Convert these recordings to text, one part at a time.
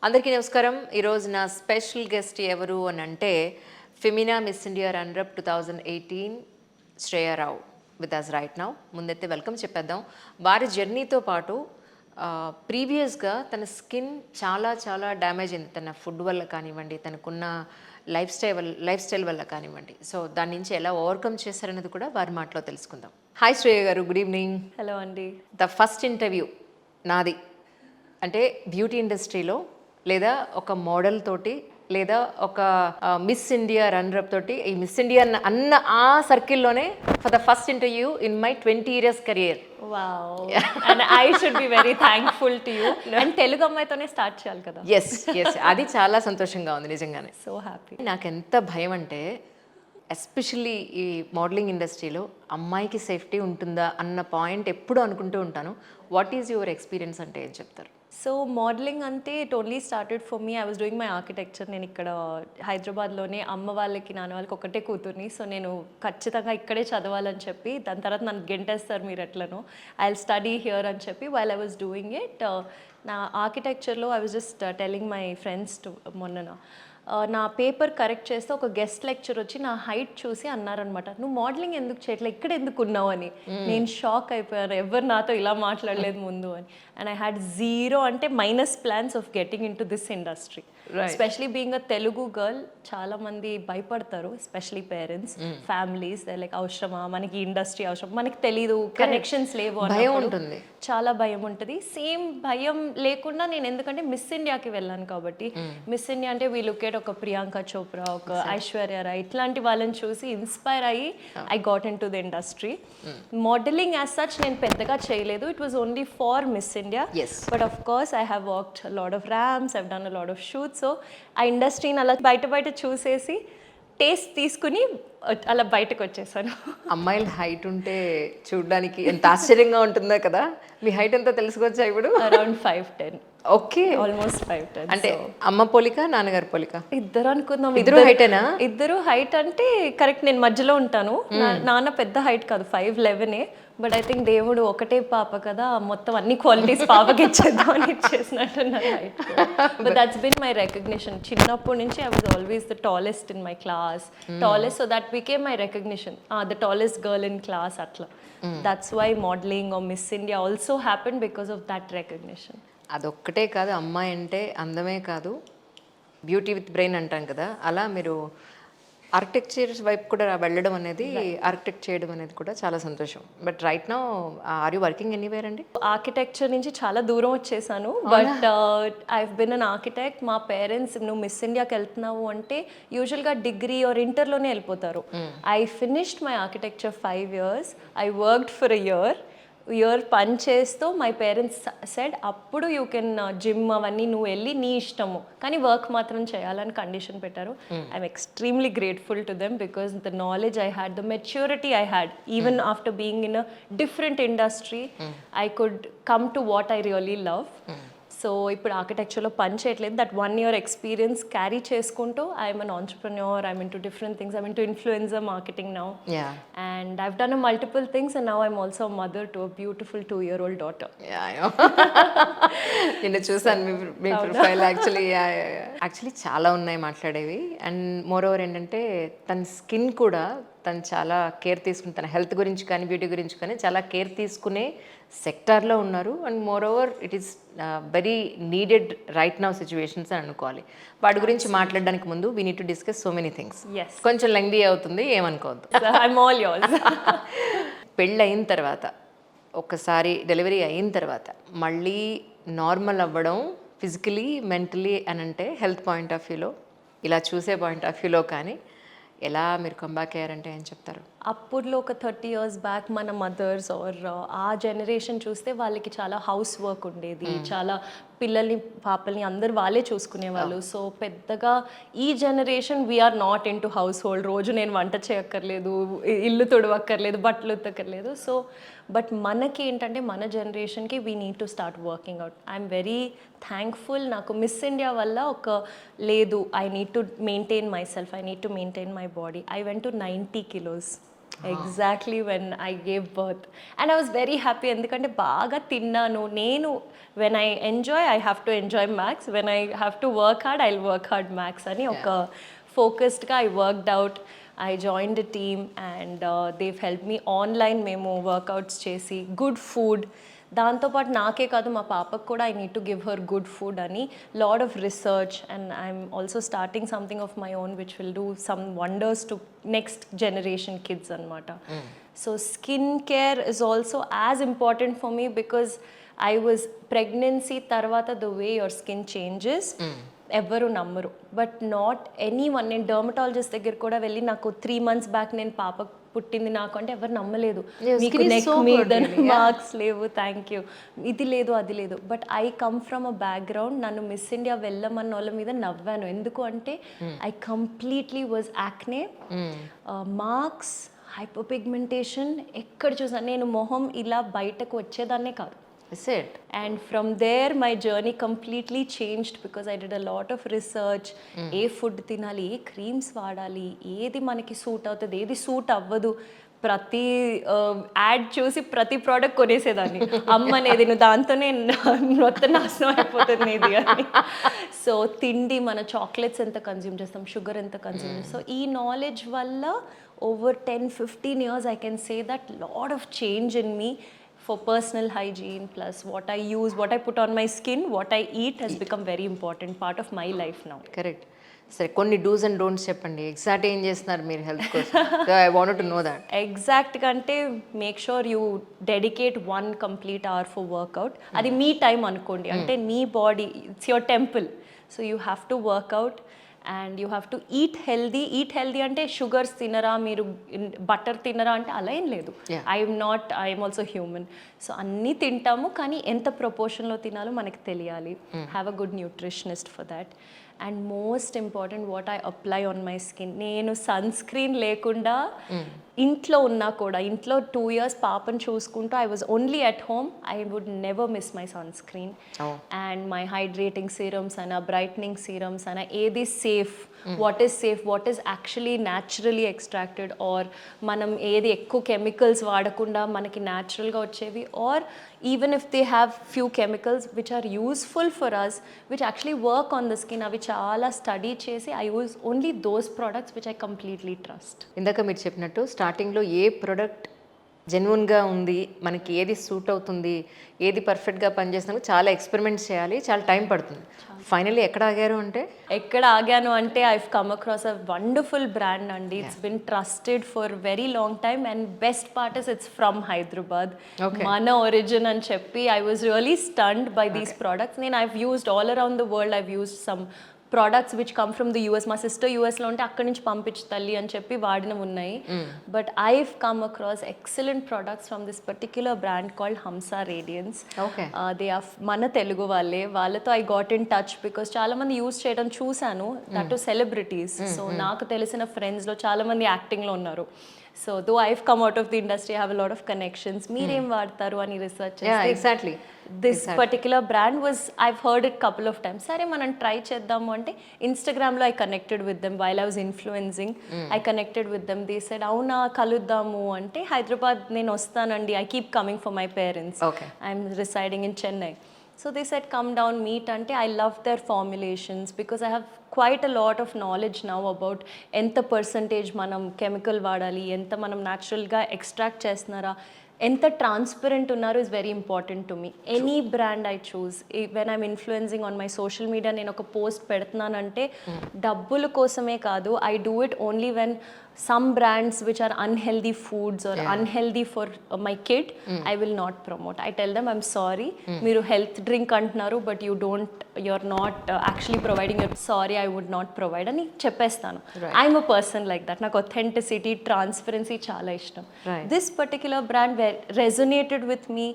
అందరికీ నమస్కారం. ఈరోజు నా స్పెషల్ గెస్ట్ ఎవరు అని అంటే Femina miss India runner 2018 Shreya Rao with us right now. ముందైతే వెల్కమ్ చెప్పేద్దాం. వారి జర్నీతో పాటు ప్రీవియస్గా తన స్కిన్ చాలా డ్యామేజ్ అయింది. తన ఫుడ్ వల్ల కానివ్వండి, తనకున్న లైఫ్ స్టైల్ వల్ల కానివ్వండి. సో దాని నుంచి ఎలా ఓవర్కమ్ చేశారనేది కూడా వారి మాటలో తెలుసుకుందాం. హాయ్ శ్రేయ గారు, గుడ్ ఈవినింగ్. హలో అండి. ద ఫస్ట్ ఇంటర్వ్యూ నాది అంటే బ్యూటీ ఇండస్ట్రీలో లేదా ఒక మోడల్ తోటి లేదా ఒక మిస్ ఇండియా రన్నర్ తోటి, ఈ మిస్ ఇండియా అన్న ఆ సర్కిల్లోనే for the first interview in my 20 years career. Wow, and I should be very thankful to you. And Telugu అమ్మాయితోనే స్టార్ట్ చేయాలి కదా. ఎస్ అది చాలా సంతోషంగా ఉంది నిజంగానే. So happy. నాకు ఎంత భయం అంటే ఎస్పెషల్లీ ఈ మోడలింగ్ ఇండస్ట్రీలో అమ్మాయికి సేఫ్టీ ఉంటుందా అన్న పాయింట్ ఎప్పుడు అనుకుంటూ ఉంటాను. వాట్ ఈజ్ యువర్ ఎక్స్పీరియన్స్ అంటే ఏం చెప్తారు? సో మోడలింగ్ అంటే it only started for me. I was doing my architecture. నేను ఇక్కడ హైదరాబాద్లోనే అమ్మ వాళ్ళకి నాన్న వాళ్ళకి ఒకటే కూతుర్ని. సో నేను ఖచ్చితంగా ఇక్కడే చదవాలని చెప్పి, దాని తర్వాత నన్ను గెంటేస్తారు మీరు ఎట్లనో, ఐ విల్ స్టడీ హియర్ అని చెప్పి while I was doing it. నా ఆర్కిటెక్చర్లో I was just telling my friends మొన్న నా పేపర్ కరెక్ట్ చేస్తే ఒక గెస్ట్ లెక్చర్ వచ్చి నా హైట్ చూసి అన్నారనమాట, నువ్వు మోడలింగ్ ఎందుకు చేయట్లే, ఇక్కడ ఎందుకు ఉన్నావు అని. నేను షాక్ అయిపోయాను, ఎవరు నాతో ఇలా మాట్లాడలేదు ముందు అని. అండ్ ఐ హ్యాడ్ జీరో అంటే minus plans of getting in to this industry. Especially being a Telugu girl, చాలా మంది భయపడతారు, ఎస్పెషలీ పేరెంట్స్, ఫ్యామిలీస్. లైక్ అవసరమా మనకి ఇండస్ట్రీ, అవసరం మనకి తెలీదు, కనెక్షన్స్ లేవు భయం ఉంటుంది, చాలా భయం ఉంటుంది. సేమ్ భయం లేకుండా నేను ఎందుకంటే మిస్ ఇండియాకి వెళ్ళాను కాబట్టి, మిస్ ఇండియా అంటే వీ లుక్ ఎట్ ఒక ప్రియాంక చోప్రా, ఒక ఐశ్వర్య రాయ్, ఇట్లాంటి వాళ్ళని చూసి ఇన్స్పైర్ అయ్యి I got in to the industry. Modelling as such నేను పెద్దగా చేయలేదు, it was only for miss India. But of course I have worked lot of rams, I've done a lot of shoots. So ఆ ఇండస్ట్రీని అలా బయట చూసేసి taste తీసుకుని అలా బయటకు వచ్చేసాను. అమ్మాయిల హైట్ ఉంటే చూడడానికి ఎంత ఆశ్చర్యంగా ఉంటుందో కదా. మీ హైట్ ఎంతో తెలుసుకోవచ్చా ఇప్పుడు? అరౌండ్ 5'10". Okay, almost 5'10". అంటే అమ్మ పోలిక నాన్నగారి పోలిక ఇద్దరు అనుకుందాం. ఇద్దరు హైటేనా? ఇద్దరు హైట్ అంటే కరెక్ట్, నేను మధ్యలో ఉంటాను. నాన్న పెద్ద హైట్ కాదు, 5'11". బట్ ఐ థింక్ దేవుడు ఒకటే పాప కదా, మొత్తం అన్ని క్వాలిటీస్ పాపకి ఇచ్చేద్దాం అని ఇచ్చేసినట్టున్నారు height. But that's been my recognition. చిన్నప్పటి నుంచి I was always the tallest in my class, tallest. So that became my recognition, the tallest girl in class అట్లా. That's why modelling or Miss India also happen because of that recognition. అదొక్కటే కాదు, అమ్మాయి అంటే అందమే కాదు, beauty with brain అంటాం కదా, అలా మీరు ఆర్కిటెక్చర్ వైపు కూడా వెళ్ళడం అనేది, ఆర్కిటెక్ట్ చేయడం అనేది కూడా చాలా సంతోషం. But right now are you working anywhere అండి? ఆర్కిటెక్చర్ నుంచి చాలా దూరం వచ్చేసాను. But I been an architect. మా పేరెంట్స్ నువ్వు మిస్ ఇండియాకి వెళ్తున్నావు అంటే యూజువల్గా డిగ్రీ ఆర్ ఇంటర్లోనే వెళ్ళిపోతారు. I finished my architecture 5 years. I worked for a year పని చేస్తూ మై పేరెంట్స్ సెడ్ అప్పుడు యూ కెన్ జిమ్ అవన్నీ నువ్వు వెళ్ళి నీ ఇష్టము, కానీ వర్క్ మాత్రం చేయాలని కండిషన్ పెట్టారు. I'm extremely grateful to them because the knowledge I had, the maturity I had, even after being in a different industry I could come to what I really love. So ఇప్పుడు ఆర్కిటెక్చర్లో పని చేయట్లేదు. That 1 year experience carry చేసుకుంటూ I'm an entrepreneur, I'm in to different things, I'm in to influencer marketing now, and I've done multiple things, and now I'm also mother to a beautiful 2-year-old daughter. నిన్న చూసాను మీ profile. Actually చాలా ఉన్నాయి మాట్లాడేవి. And more over ఏంటంటే తన skin కూడా తను చాలా care తీసుకుని, తన హెల్త్ గురించి కానీ బ్యూటీ గురించి కానీ చాలా కేర్ తీసుకునే సెక్టార్లో ఉన్నారు. And more over it is very needed right now situations అని అనుకోవాలి. వాటి గురించి మాట్లాడడానికి ముందు we need to discuss so many things. కొంచెం లెంగ్దీ అవుతుంది, ఏమనుకోవద్దు. పెళ్ళి అయిన తర్వాత, ఒక్కసారి డెలివరీ అయిన తర్వాత మళ్ళీ నార్మల్ అవ్వడం ఫిజికలీ మెంటలీ అని అంటే హెల్త్ పాయింట్ ఆఫ్ వ్యూలో, ఇలా చూసే పాయింట్ ఆఫ్ వ్యూలో కానీ ఎలా మీరు కంబ్యాక్ అయ్యారంటే ఏం చెప్తారు? అప్పుడులో ఒక 30 years బ్యాక్ మన మదర్స్ ఆర్ ఆ జనరేషన్ చూస్తే వాళ్ళకి చాలా హౌస్ వర్క్ ఉండేది, చాలా పిల్లల్ని పాపల్ని అందరు వాళ్ళే చూసుకునేవాళ్ళు. సో పెద్దగా ఈ generation we are not into household. రోజు నేను వంట చేయక్కర్లేదు, ఇల్లు తుడవక్కర్లేదు, బట్టలు ఉతక్కర్లేదు. సో బట్ మనకి ఏంటంటే మన జనరేషన్కి we need to start working out. I'm very thankful. నాకు మిస్ ఇండియా వల్ల ఒక లేదు, I need to maintain my self, I need to maintain my body. I went to 90 kilos. Exactly when I gave birth and I was very happy ఎందుకంటే బాగా తిన్నాను నేను when I enjoy I have to enjoy max when I have to work hard I work hard max అని ఒక ఫోకస్డ్గా I worked out I join the team and Dev help me online మేము workouts చేసి good food దాంతోపాటు నాకే కాదు మా పాపకు కూడా I need to give her good food అని lot of research and I'm also starting something of my own which will do some wonders to next generation kids అనమాట so skin care is also as important for me because I was pregnancy తర్వాత the way your skin changes ఎవ్వరు నమ్మరు but not any one నేను dermatologist దగ్గర కూడా వెళ్ళి నాకు 3 months back నేను పాప పుట్టింది నాకు అంటే ఎవరు నమ్మలేదు మీకు నెక్ మీద మార్క్స్ లేవు థ్యాంక్ యూ ఇది లేదు అది లేదు but I come from a background నన్ను మిస్ ఇండియా వెళ్ళమన్న వాళ్ళ మీద నవ్వాను ఎందుకు అంటే I completely was acne marks hyper pigmentation ఎక్కడ చూసాను నేను మొహం ఇలా బయటకు వచ్చేదాన్నే కాదు. Is it? And from there my journey completely changed because I did a lot of research. A food తినాలి, ఏ క్రీమ్స్ వాడాలి, ఏది మనకి సూట్ అవుతుంది, ఏది సూట్ అవ్వదు, ప్రతి యాడ్ చూసి ప్రతి ప్రోడక్ట్ కొనేసేదాన్ని అమ్మనేది నువ్వు దాంతోనే మొత్తం నాశనం అయిపోతుంది ఇది అని. సో తిండి మన చాక్లెట్స్ ఎంత కన్జ్యూమ్ చేస్తాం, షుగర్ ఎంత కన్జ్యూమ్ చేస్తాం, సో ఈ నాలెడ్జ్ వల్ల over 10-15 years I can say that lot of change in me for personal hygiene plus what I use, what I put on my skin, what I eat has become very important part of my life now. Correct. సరే కొన్ని dos and don'ts చెప్పండి exact ఏం చేస్తున్నారు మీరు health కోసం. I wanted to know that. ఎగ్జాక్ట్గా అంటే make sure you dedicate 1 complete hour for workout. అది మీ టైం అనుకోండి, అంటే మీ body it's your temple, so you have to workout and you have to eat healthy అంటే షుగర్స్ తినరా, మీరు బటర్ తినరా అంటే అలా ఏం లేదు. ఐఎమ్ ఆల్సో హ్యూమన్, సో అన్నీ తింటాము కానీ ఎంత ప్రపోర్షన్లో తినాలో మనకి తెలియాలి. Have a good nutritionist for that. And most important what I apply on my skin, నేను సన్ స్క్రీన్ లేకుండా ఇంట్లో ఉన్నా కూడా, ఇంట్లో 2 years పాపను చూసుకుంటూ I was only at home, I would never miss my sunscreen. And my hydrating serums అయినా brightening serums అయినా ఏది safe, what is safe, what is actually naturally extracted, or మనం ఏది ఎక్కువ కెమికల్స్ వాడకుండా మనకి న్యాచురల్గా వచ్చేవి, are even if they have few chemicals which are useful for us which actually work on the skin, అవి చాలా స్టడీ చేసి I use only those products which I completely trust. ఇందాక మీరు చెప్పినట్టు స్టార్టింగ్లో ఏ ప్రోడక్ట్ జెన్యున్గా ఉంది, మనకి ఏది సూట్ అవుతుంది, ఏది పర్ఫెక్ట్గా పనిచేస్తున్నా చాలా ఎక్స్పెరిమెంట్స్ చేయాలి, చాలా టైం పడుతుంది. ఫైనల్లీ ఎక్కడ ఆగాను అంటే I've come across a wonderful brand అండి. It's been trusted for very long time and best part is it's from Hyderabad, మన ఒరిజిన్ అని చెప్పి I was really stunned by these products. నేను I've used all around the world, I've used some products which come from the US. మా sister యూఎస్లో ఉంటే అక్కడి నుంచి పంపించు తల్లి అని చెప్పి వాడినవి ఉన్నాయి. But I've come across excellent products from this particular brand called Hamsa radiance. They are మన తెలుగు వాళ్ళతో I got in touch because చాలా మంది యూజ్ చేయడం చూశాను, దట్ టు సెలబ్రిటీస్. సో నాకు తెలిసిన ఫ్రెండ్స్లో చాలా మంది యాక్టింగ్లో ఉన్నారు. So though I've come out of the industry, I have a lot of connections. మీరేం వాడతారు అని research exactly this particular brand was I've heard it couple of times. సరే మనం ట్రై చేద్దాము అంటే ఇన్స్టాగ్రామ్లో I connected with them while I was influencing. I connected with them, they said అవునా కలుద్దాము అంటే హైదరాబాద్ నేను వస్తానండి, I keep coming for my parents, I'm residing in Chennai. So they said come down meet ante I love their formulations because I have quite a lot of knowledge now about enta percentage manam chemical vaadali, enta manam natural ga extract chestunara, enta transparent unnaru is very important to me. Any brand I choose, when I'm influencing on my social media నేను ఒక post పెడుతున్నానంటే డబ్బుల కోసమే కాదు, I do it only when some brands which are unhealthy foods or unhealthy for my kid, I will not promote. I tell them I'm sorry, మీరు health drink అంటున్నారు but you're not actually providing it. Sorry, I would not provide అని చెప్పేస్తాను. I'm a person like that. నాకు authenticity, transparency చాలా ఇష్టం. This particular brand resonated with me.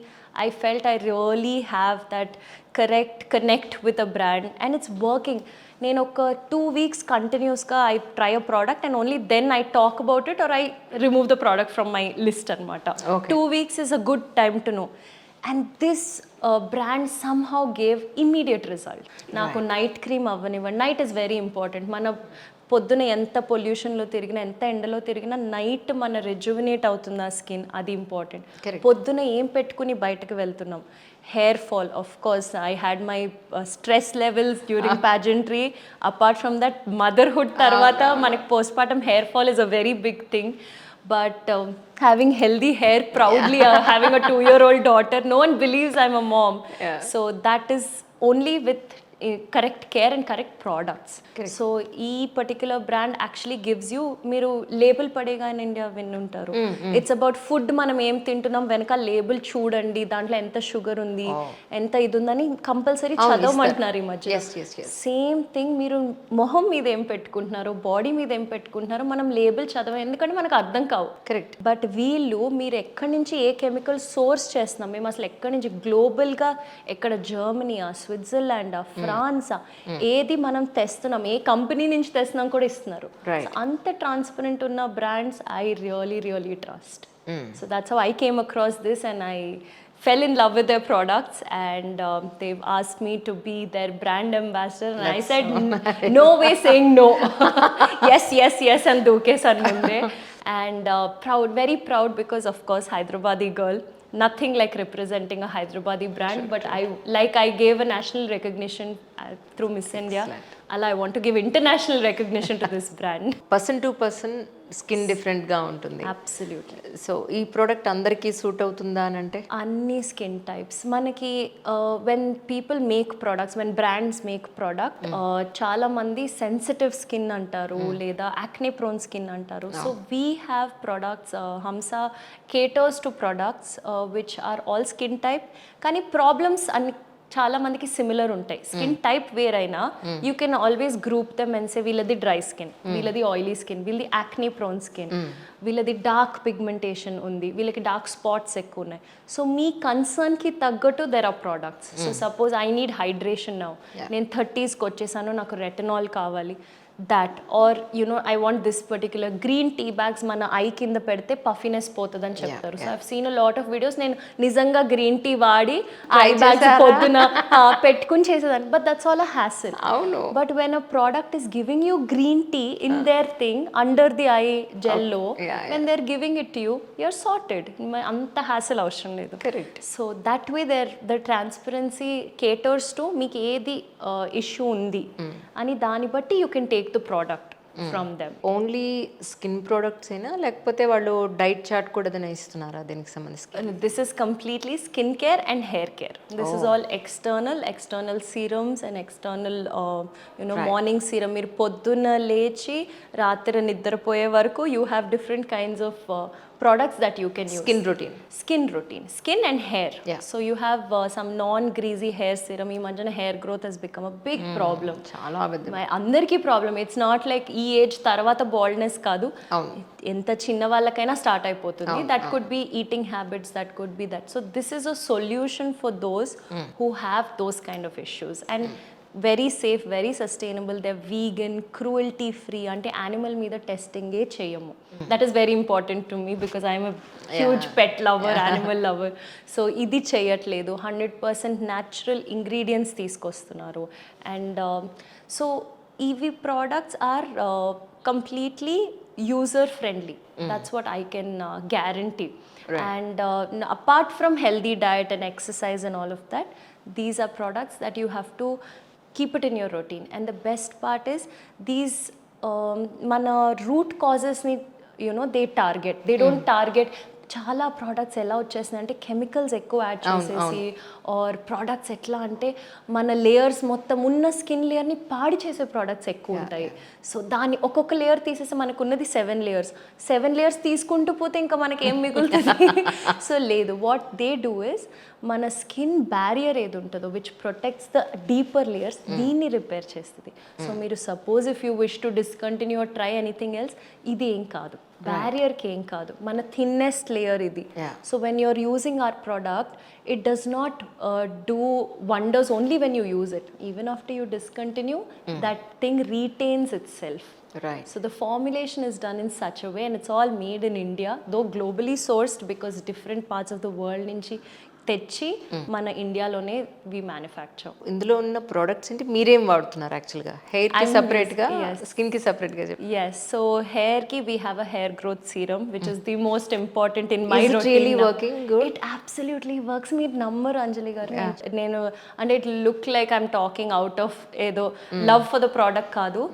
I felt I really have that correct connect with a brand and it's working. నేను ఒక 2 weeks కంటిన్యూస్గా I try a product and only then I talk about it or I remove the product from my list అనమాట. 2 weeks is a good time to know. And this brand somehow gave immediate result. నాకు night cream అవ్వనివ్వండి, night is very important. మన పొద్దున ఎంత పొల్యూషన్లో తిరిగినా, ఎంత ఎండలో తిరిగినా నైట్ మన రెజ్యువినేట్ అవుతుంది ఆ స్కిన్, అది ఇంపార్టెంట్. పొద్దున ఏం పెట్టుకుని బయటకు వెళ్తున్నాం, hair fall, of course I had my stress levels during pageantry. Apart from that motherhood తర్వాత మనకి post partum hair fall is a very big thing. But having healthy hair proudly, having a 2-year-old daughter, no one believes I'm a mom. So that is only with correct care and correct products. So ఈ particular brand actually gives you, మీరు label పడేగా in India విన్నుంటారు, it's about food. మనం ఏం తింటున్నాం వెనక label చూడండి, దాంట్లో ఎంత షుగర్ ఉంది, ఎంత ఇది ఉందని కంపల్సరీ చదవమంటున్నారు ఈ మధ్య. సేమ్ థింగ్, మీరు మొహం మీద ఏం పెట్టుకుంటున్నారో, బాడీ మీద ఏం పెట్టుకుంటున్నారో మనం లేబుల్ చదవం, ఎందుకంటే మనకు అర్థం కావు. కరెక్ట్. బట్ వీళ్ళు మీరు ఎక్కడి నుంచి ఏ కెమికల్ సోర్స్ చేస్తున్నాం, మేము అసలు ఎక్కడి నుంచి గ్లోబల్గా, ఎక్కడ జర్మనీయా, స్విట్జర్లాండా, ఫ్రాన్సా, ఏది మనం తెస్తున్నాం, ఏ కంపెనీ నుంచి తెస్తున్నాం కూడా ఇస్తున్నారు. అంత ట్రాన్స్పరెంట్ ఉన్న brands I really trust. So that's how I came across this and I fell in love with their products, and they've asked me to be their brand ambassador, and I said no way saying no. yes and dukesan munde. And proud, very proud, because of course Hyderabadi girl, nothing like representing a Hyderabadi brand. But I gave a national recognition through Miss India. Alla I want to give international recognition to this brand. Person to person skin డిఫరెంట్గా ఉంటుంది. Absolutely. So ఈ product అందరికీ suit అవుతుందా అని అంటే? అన్ని skin types మనకి, when people make products, when brands make product, చాలా మంది సెన్సిటివ్ స్కిన్ అంటారు, లేదా యాక్నే ప్రోన్ స్కిన్ అంటారు. So we have products, Hamsa caters to products which are all skin type, కానీ ప్రాబ్లమ్స్ అన్ని చాలా మందికి సిమిలర్ ఉంటాయి. స్కిన్ టైప్ వేరైనా you can always group them and say వీళ్ళది డ్రై స్కిన్, వీళ్ళది ఆయిలీ స్కిన్, వీళ్ళది యాక్నీ ప్రోన్ స్కిన్, వీళ్ళది డార్క్ పిగ్మెంటేషన్ ఉంది, వీళ్ళకి డార్క్ స్పాట్స్ ఎక్కువ ఉన్నాయి. సో మీ కన్సర్న్కి తగ్గట్టు there are products. So suppose I need hydration now, నేను 30స్కి వచ్చేసాను, నాకు రెటనాల్ కావాలి, that, or you know I want this particular green tea bags mana eye kinda pedte puffiness potadani cheptaru. So I've seen a lot of videos, nenu nijanga green tea vaadi eye bags podduna pettukoni chesedani, but that's all a hassle. But when a product is giving you green tea in their thing under the eye gel lo, when they're giving it to you, you're sorted, anta hassle avasram ledu. Correct. So that way the transparency caters to meek edi issue undi ani dani batti you can take the product from them. Only skin products అయినా, లేకపోతే వాళ్ళు diet chart కూడా ఏదైనా ఇస్తున్నారా దీనికి సంబంధించి? This is completely skin care and hair care. This is all external serums and external morning serum. మీరు పొద్దున్న లేచి రాత్రి నిద్రపోయే వరకు you have different kinds of products that you can use. Skin routine, skin and hair. So you have some non-greasy hair serum. ఈ మధ్యన hair growth has become a big problem. చాలా అందరికీ ప్రాబ్లం. ఇట్స్ నాట్ లైక్ ఈ age తర్వాత baldness కాదు, ఎంత చిన్న వాళ్ళకైనా స్టార్ట్ అయిపోతుంది. That could be eating habits, that could be that. So this is a solution for those who have those kind of issues. And very safe, very sustainable, they vegan, cruelty free, అంటే animal మీద టెస్టింగే చేయము. That is very important to me because I'm a huge pet lover, animal lover. So ఇది చేయట్లేదు, 100% natural ingredients తీసుకొస్తున్నారు. And so EV products are completely user friendly. That's what I can guarantee. And apart from healthy diet and exercise and all of that, these are products that you have to keep it in your routine. And the best part is these mana root causes ni, you know, they don't target. చాలా products ఎలా వచ్చేసినాయి అంటే chemicals ఎక్కువ add చేసేసి, are products ఎట్లా అంటే మన layers మొత్తం ఉన్న స్కిన్ లేయర్ని పాడి చేసే ప్రోడక్ట్స్ ఎక్కువ ఉంటాయి. సో దాన్ని ఒక్కొక్క లేయర్ తీసేసి మనకున్నది 7 లేయర్స్ తీసుకుంటూ పోతే ఇంకా మనకి ఏం మిగులుతుంది? సో లేదు, వాట్ దే డూ ఇస్ మన స్కిన్ బ్యారియర్ ఏది ఉంటుందో which protects the deeper layers, దీన్ని రిపేర్ చేస్తుంది. సో మీరు suppose if you wish to discontinue or try anything else, ఇది ఏం కాదు, బ్యారియర్కి ఏం కాదు, మన థిన్నెస్ట్ లేయర్ ఇది. So when you're using our product, it does not do wonders only when you use it. Even after you discontinue, that thing retains itself. Right. So the formulation is done in such a way, and it's all made in India, though globally sourced, because different parts of the world nunchi తెచ్చి మన ఇండియాలోనే వి manufacture. ఇందులో ఉన్న products ఏంటి, మీరేం వాడుతున్నారు యాక్చువల్గా? హెయిర్కి సపరేట్గా, స్కిన్కి సపరేట్గా చెప్పి. Yes, so hair ki we have a hair growth serum which is the most important in my Is it routine. really now. working good? It absolutely works. మీరు నమ్మరు అంజలి గారు. నేను అంటే it look like I'm talking out of ఏదో love for the product కాదు.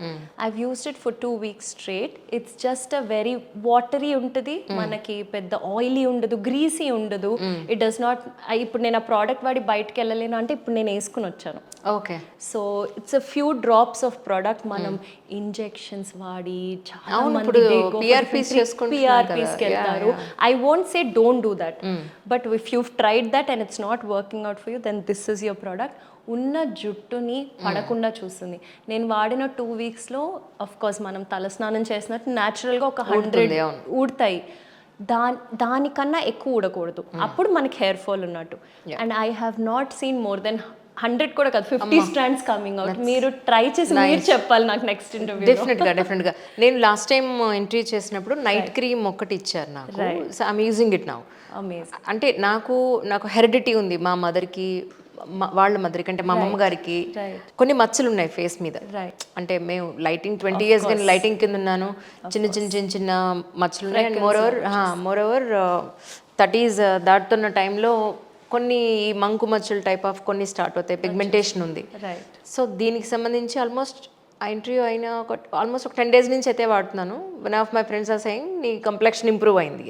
I've used it for 2 weeks straight. It's just a very watery ఉంటుంది, మనకి పెద్ద ఆయిలీ ఉండదు, గ్రీసీ ఉండదు. ఇట్ డస్ నాట్, ఇప్పుడు నేను ఆ ప్రోడక్ట్ వాడి బయటకు వెళ్ళలేను అంటే ఇప్పుడు నేను వేసుకుని వచ్చాను. Okay. So it's a few drops of product. మనం ఇంజెక్షన్స్ వాడి చాలా మంది పిఆర్పీస్కి వెళ్తారు. I won't say don't do that, but if you tried that and it's not working out for you, then this is your product. ఉన్న జుట్టుని పడకుండా చూస్తుంది. నేను వాడిన 2 weeksలో అఫ్ కోర్స్ మనం తలస్నానం చేసినట్టు న్యాచురల్గా ఒక 100 ఊడతాయి, దానికన్నా ఎక్కువ ఊడకూడదు, అప్పుడు మనకి హెయిర్ ఫాల్ ఉన్నట్టు. And I have not seen more than 100 కూడా కాదు, 50 strands కమింగ్ అవుట్. మీరు ట్రై చేసి మీరు చెప్పాలి నాకు నెక్స్ట్ ఇంటర్వ్యూ. డెఫినెట్గా నేను లాస్ట్ టైం ఇంటర్వ్యూ చేసినప్పుడు నైట్ క్రీమ్ ఒకటి ఇచ్చారు నాకు. So I'm using it now. అంటే నాకు హెరిడిటీ ఉంది, మా మదర్కి, వాళ్ళ మదర్కి, అంటే మా అమ్మమ్మ గారికి కొన్ని మచ్చలు ఉన్నాయి ఫేస్ మీద. అంటే మేము లైటింగ్ 20 years కానీ లైటింగ్ కింద ఉన్నాను, చిన్న మచ్చలు ఉన్నాయి. అండ్ మోర్ ఓవర్ 30s దాటుతున్న టైంలో కొన్ని మంకు మచ్చలు టైప్ ఆఫ్ కొన్ని స్టార్ట్ అవుతాయి, పిగ్మెంటేషన్ ఉంది. సో దీనికి సంబంధించి ఆల్మోస్ట్ ఆ ఇంటర్వ్యూ అయిన ఆల్మోస్ట్ ఒక 10 days నుంచి అయితే వాడుతున్నాను. One of my friends are saying నీ కంప్లెక్షన్ ఇంప్రూవ్ అయింది.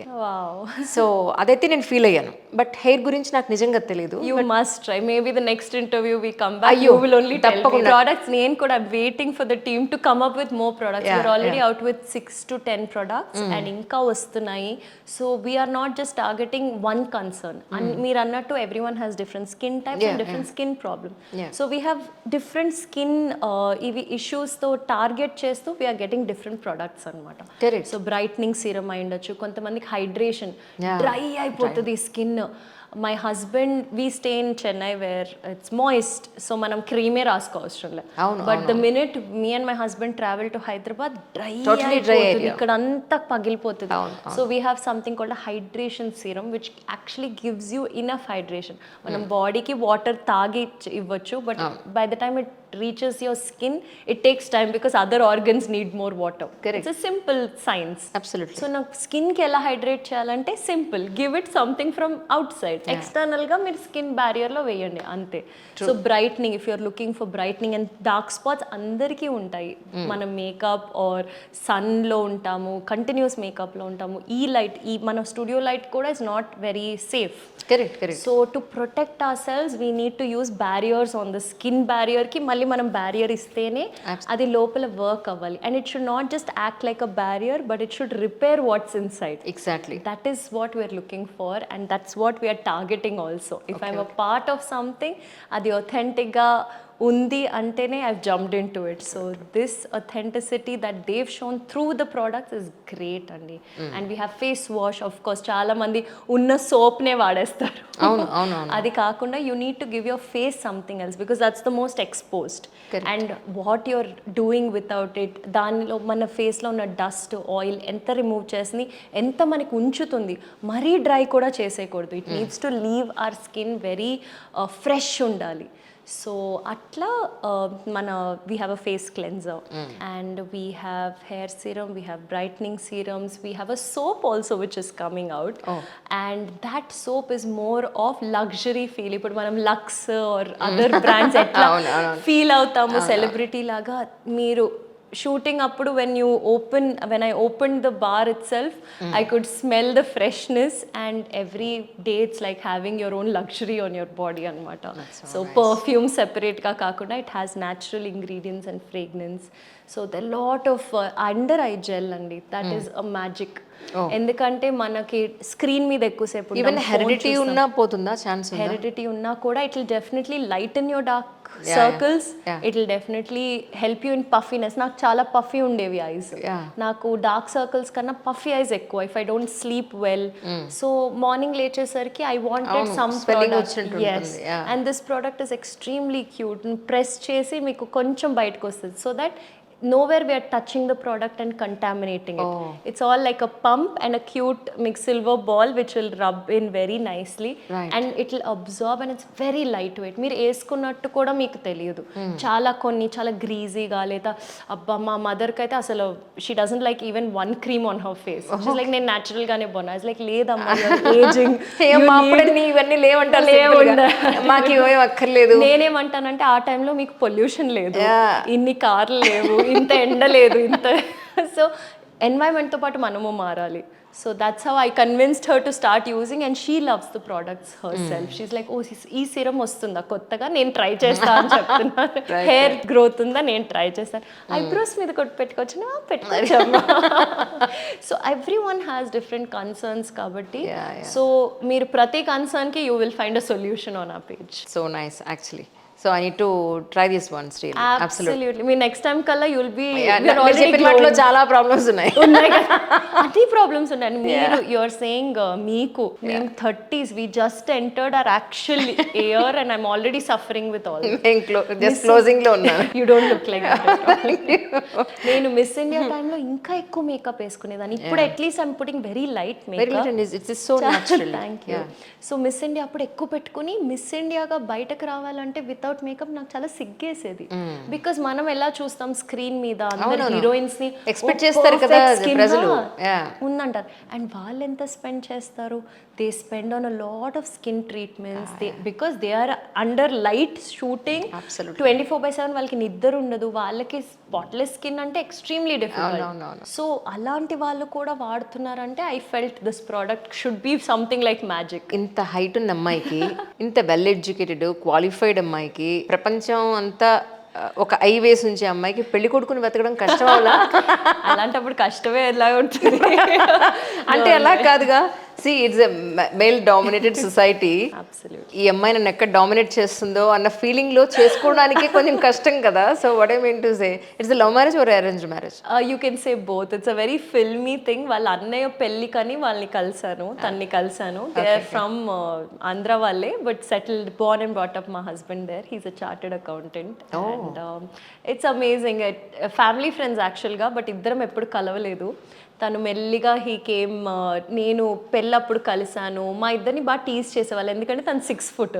సో అదైతే నేను ఫీల్ అయ్యాను. బట్ హెయిర్ గురించి నాకు నిజంగా తెలియదు. You must try. Maybe the next interview we come back, you will only tell me products. నేను కూడా waiting for the team to come up with more products. We're already out with 6 to 10 products and ఇంకా వస్తున్నాయి. So we're not just targeting one concern. మీరు అన్నట్టు every one has different skin types and different skin problem. So we have different skin ఇవి ఇష్యూస్తో target చేస్తూ we are getting different products అనమాట. So brightening serum అయి ఉండొచ్చు, కొంతమందికి హైడ్రేషన్, డ్రై అయిపోతుంది skin. My husband, we stay in Chennai where it's moist, so మనం క్రీమే రాసుకోవసరం లేదు. But the minute me and my husband travel to Hyderabad, dry అయిపోతుంది, ఇక్కడ అంతా పగిలిపోతుంది. So we have something called hydration serum which actually gives you enough hydration. మనం బాడీకి water తాగి ఇవ్వచ్చు, but by the time it reaches your skin, it takes time because other organs need more water. Correct. It's a simple science. Absolutely. So na skin ki ela hydrate cheyalante simple, give it something from outside. External ga meer skin barrier lo veyandi ante. So brightening, if you are looking for brightening, and dark spots andariki untayi. Mana makeup or sun lo untamu, continuous makeup lo untamu, ee light, mana studio light kuda is not very safe. Correct. So to protect ourselves we need to use barriers on the skin barrier ki మళ్ళీ మనం barrier ఇస్తేనే అది లోపల work అవ్వాలి. And it should not just act like a barrier, but it should repair what's inside. Exactly, that is what we're looking for and that's what we're targeting also. If I'm a part of something, అది ఒథెంటిక్గా ఉంది అంటేనే I've jumped into it. So this authenticity that they've shown through the products is great అండి. And we have face wash, of course చాలా మంది ఉన్న సోప్నే వాడేస్తారు. అది కాకుండా you need to give your face something else because that's the most exposed. And what you're doing without it, దానిలో మన ఫేస్లో ఉన్న డస్ట్, ఆయిల్ ఎంత రిమూవ్ చేసింది, ఎంత మనకి ఉంచుతుంది. మరీ డ్రై కూడా చేసేయకూడదు. It needs to leave our skin very fresh ఉండాలి. సో అట్లా మన we have a face cleanser and we have hair serum, we have brightening serums, we have a soap also which is coming out. And that soap is more of luxury feel. ఇప్పుడు మనం Lux or other brands ఎట్లా feel అవుతాము celebrity లాగా, మీరు shooting appudu when I opened the bar itself, I could smell the freshness, and every day it's like having your own luxury on your body anamata. So nice. Perfume separate ga kakunda it has natural ingredients and fragrance. So there are lot of under eye gel andi, that is a magic. ఎందుకంటే మనకి screen మీద ఎక్కువసేపు even heredity ఉన్నా పోతుందా chance? Heredity ఉన్నా కూడా it will definitely lighten your dark circles, it will definitely help you in puffiness. నాకు చాలా పఫీ ఉండేవి ఐస్, నాకు డార్క్ సర్కిల్స్ కన్నా పఫీ ఐస్ ఎక్కువ if I don't sleep well. So morning లేచేసరికి I wanted some product. yes, and this product is extremely cute. Press చేసి మీకు కొంచెం బయటకు వస్తుంది, so that nowhere we are touching the product and contaminating it. It's all like a pump and a cute mixed silver ball which will rub in very nicely, and it will absorb, and it's very lightweight. మీరు వేసుకున్నట్టు కూడా మీకు తెలియదు. చాలా చాలా గ్రీజీగా లేదా అబ్బా మా మదర్కి అయితే అసలు she doesn't like even one cream on her face. She's like నేను న్యాచురల్ గానే బాగున్నా. ఇట్స్ లైక్ లేదమ్మా ఏజింగ్ ఇవన్నీ మాకు ఇవేం అక్కర్లేదు. నేనేమంటానంటే ఆ టైంలో మీకు పొల్యూషన్ లేదు, ఇన్ని కార్లు లేవు, ఇంత ఎండ లేదు, ఇంత సో ఎన్వైరన్మెంట్తో పాటు మనము మారాలి. So that's how I convinced her to start using, and she loves the products herself. She's like oh ఈ సిరం వస్తుందా కొత్తగా, నేను ట్రై చేస్తా అని చెప్తున్నాను. హెయిర్ గ్రోత్ ఉందా, నేను ట్రై చేస్తాను. ఐబ్రోస్ మీద కొట్టి పెట్టుకోవచ్చు, పెట్టుకోవచ్చు. So every one has different concerns కాబట్టి సో మీరు ప్రతి కన్సర్న్కి you will find a solution on ఆ page. So nice actually. So I need to try this once really. Absolutely. మీ నెక్స్ట్ టైం కల్లా you'll be వాటిలో చాలా ప్రాబ్లమ్స్ ఉన్నాయి కదా. అన్ని ప్రాబ్లమ్స్ ఉన్నాయి. మీరు you're saying మీకు మేము 30s we just entered our actual year and I'm already suffering with all just closing లో ఉన్నాను. You don't look like that. నేను మిస్ ఇండియా టైంలో ఇంకా ఎక్కువ మేకప్ వేసుకునేదాన్ని. ఇప్పుడు at least I'm putting very light makeup. It is so natural. Thank you. So miss India అప్పుడు ఎక్కువ పెట్టుకుని మిస్ ఇండియాగా బయటకు రావాలంటే వితౌట్ మేకప్ నాకు చాలా సిగ్గేసేది. బికాస్ మనం ఎలా చూస్తాం స్క్రీన్ మీద అందరు హీరోయిన్స్ ని ఎక్స్పెక్ట్ చేస్తారు కదా ప్రజలు ఉందంటారు. అండ్ వాళ్ళు ఎంత స్పెండ్ చేస్తారు? They spend on a lot of skin treatments because they are under light shooting 24/7. వాళ్ళకి నిద్ర ఉండదు, వాళ్ళకి స్పాట్లెస్ స్కిన్ అంటే ఎక్స్ట్రీమ్లీ డిఫికల్ట్. సో అలాంటి వాళ్ళు కూడా వాడుతున్నారంటే I felt this product should be something like magic. ఇంత హైట్ ఉన్న అమ్మాయికి, ఇంత వెల్ ఎడ్యుకేటెడ్ క్వాలిఫైడ్ అమ్మాయికి, ప్రపంచం అంతా ఒక ఐ వేసి ఉంచే అమ్మాయికి పెళ్లి కొడుకుని వెతకడం కష్టం అలా. అలాంటప్పుడు కష్టమే ఎలా ఉంటుంది అంటే అలా కాదుగా. See, it's a male dominated society. Absolutely. ఈ అమ్మాయి నన్ను ఎక్కడ డామినేట్ చేస్తుందో అన్న ఫీలింగ్ లో చేసుకోవడానికి కొంచెం కష్టం కదా. So what I mean to say, it's love marriage or arranged marriage? You can say both. It's a very filmy thing. వాళ్ళ అన్నయ్య పెళ్లి కని వాళ్ళని కలిసాను, తన్ని కలిసాను. దే ఆర్ ఫ్రమ్ ఆంధ్ర వాళ్ళే, but settled, born and brought up my husband there. He's a chartered accountant. And it's amazing. Family friends యాక్చువల్గా, బట్ ఇద్దరం ఎప్పుడు కలవలేదు. తను మెల్లిగా హీ కేమ్. నేను పెళ్ళప్పుడు కలిసాను. మా ఇద్దరిని బాగా టీజ్ చేసేవాళ్ళు, ఎందుకంటే తను 6 foot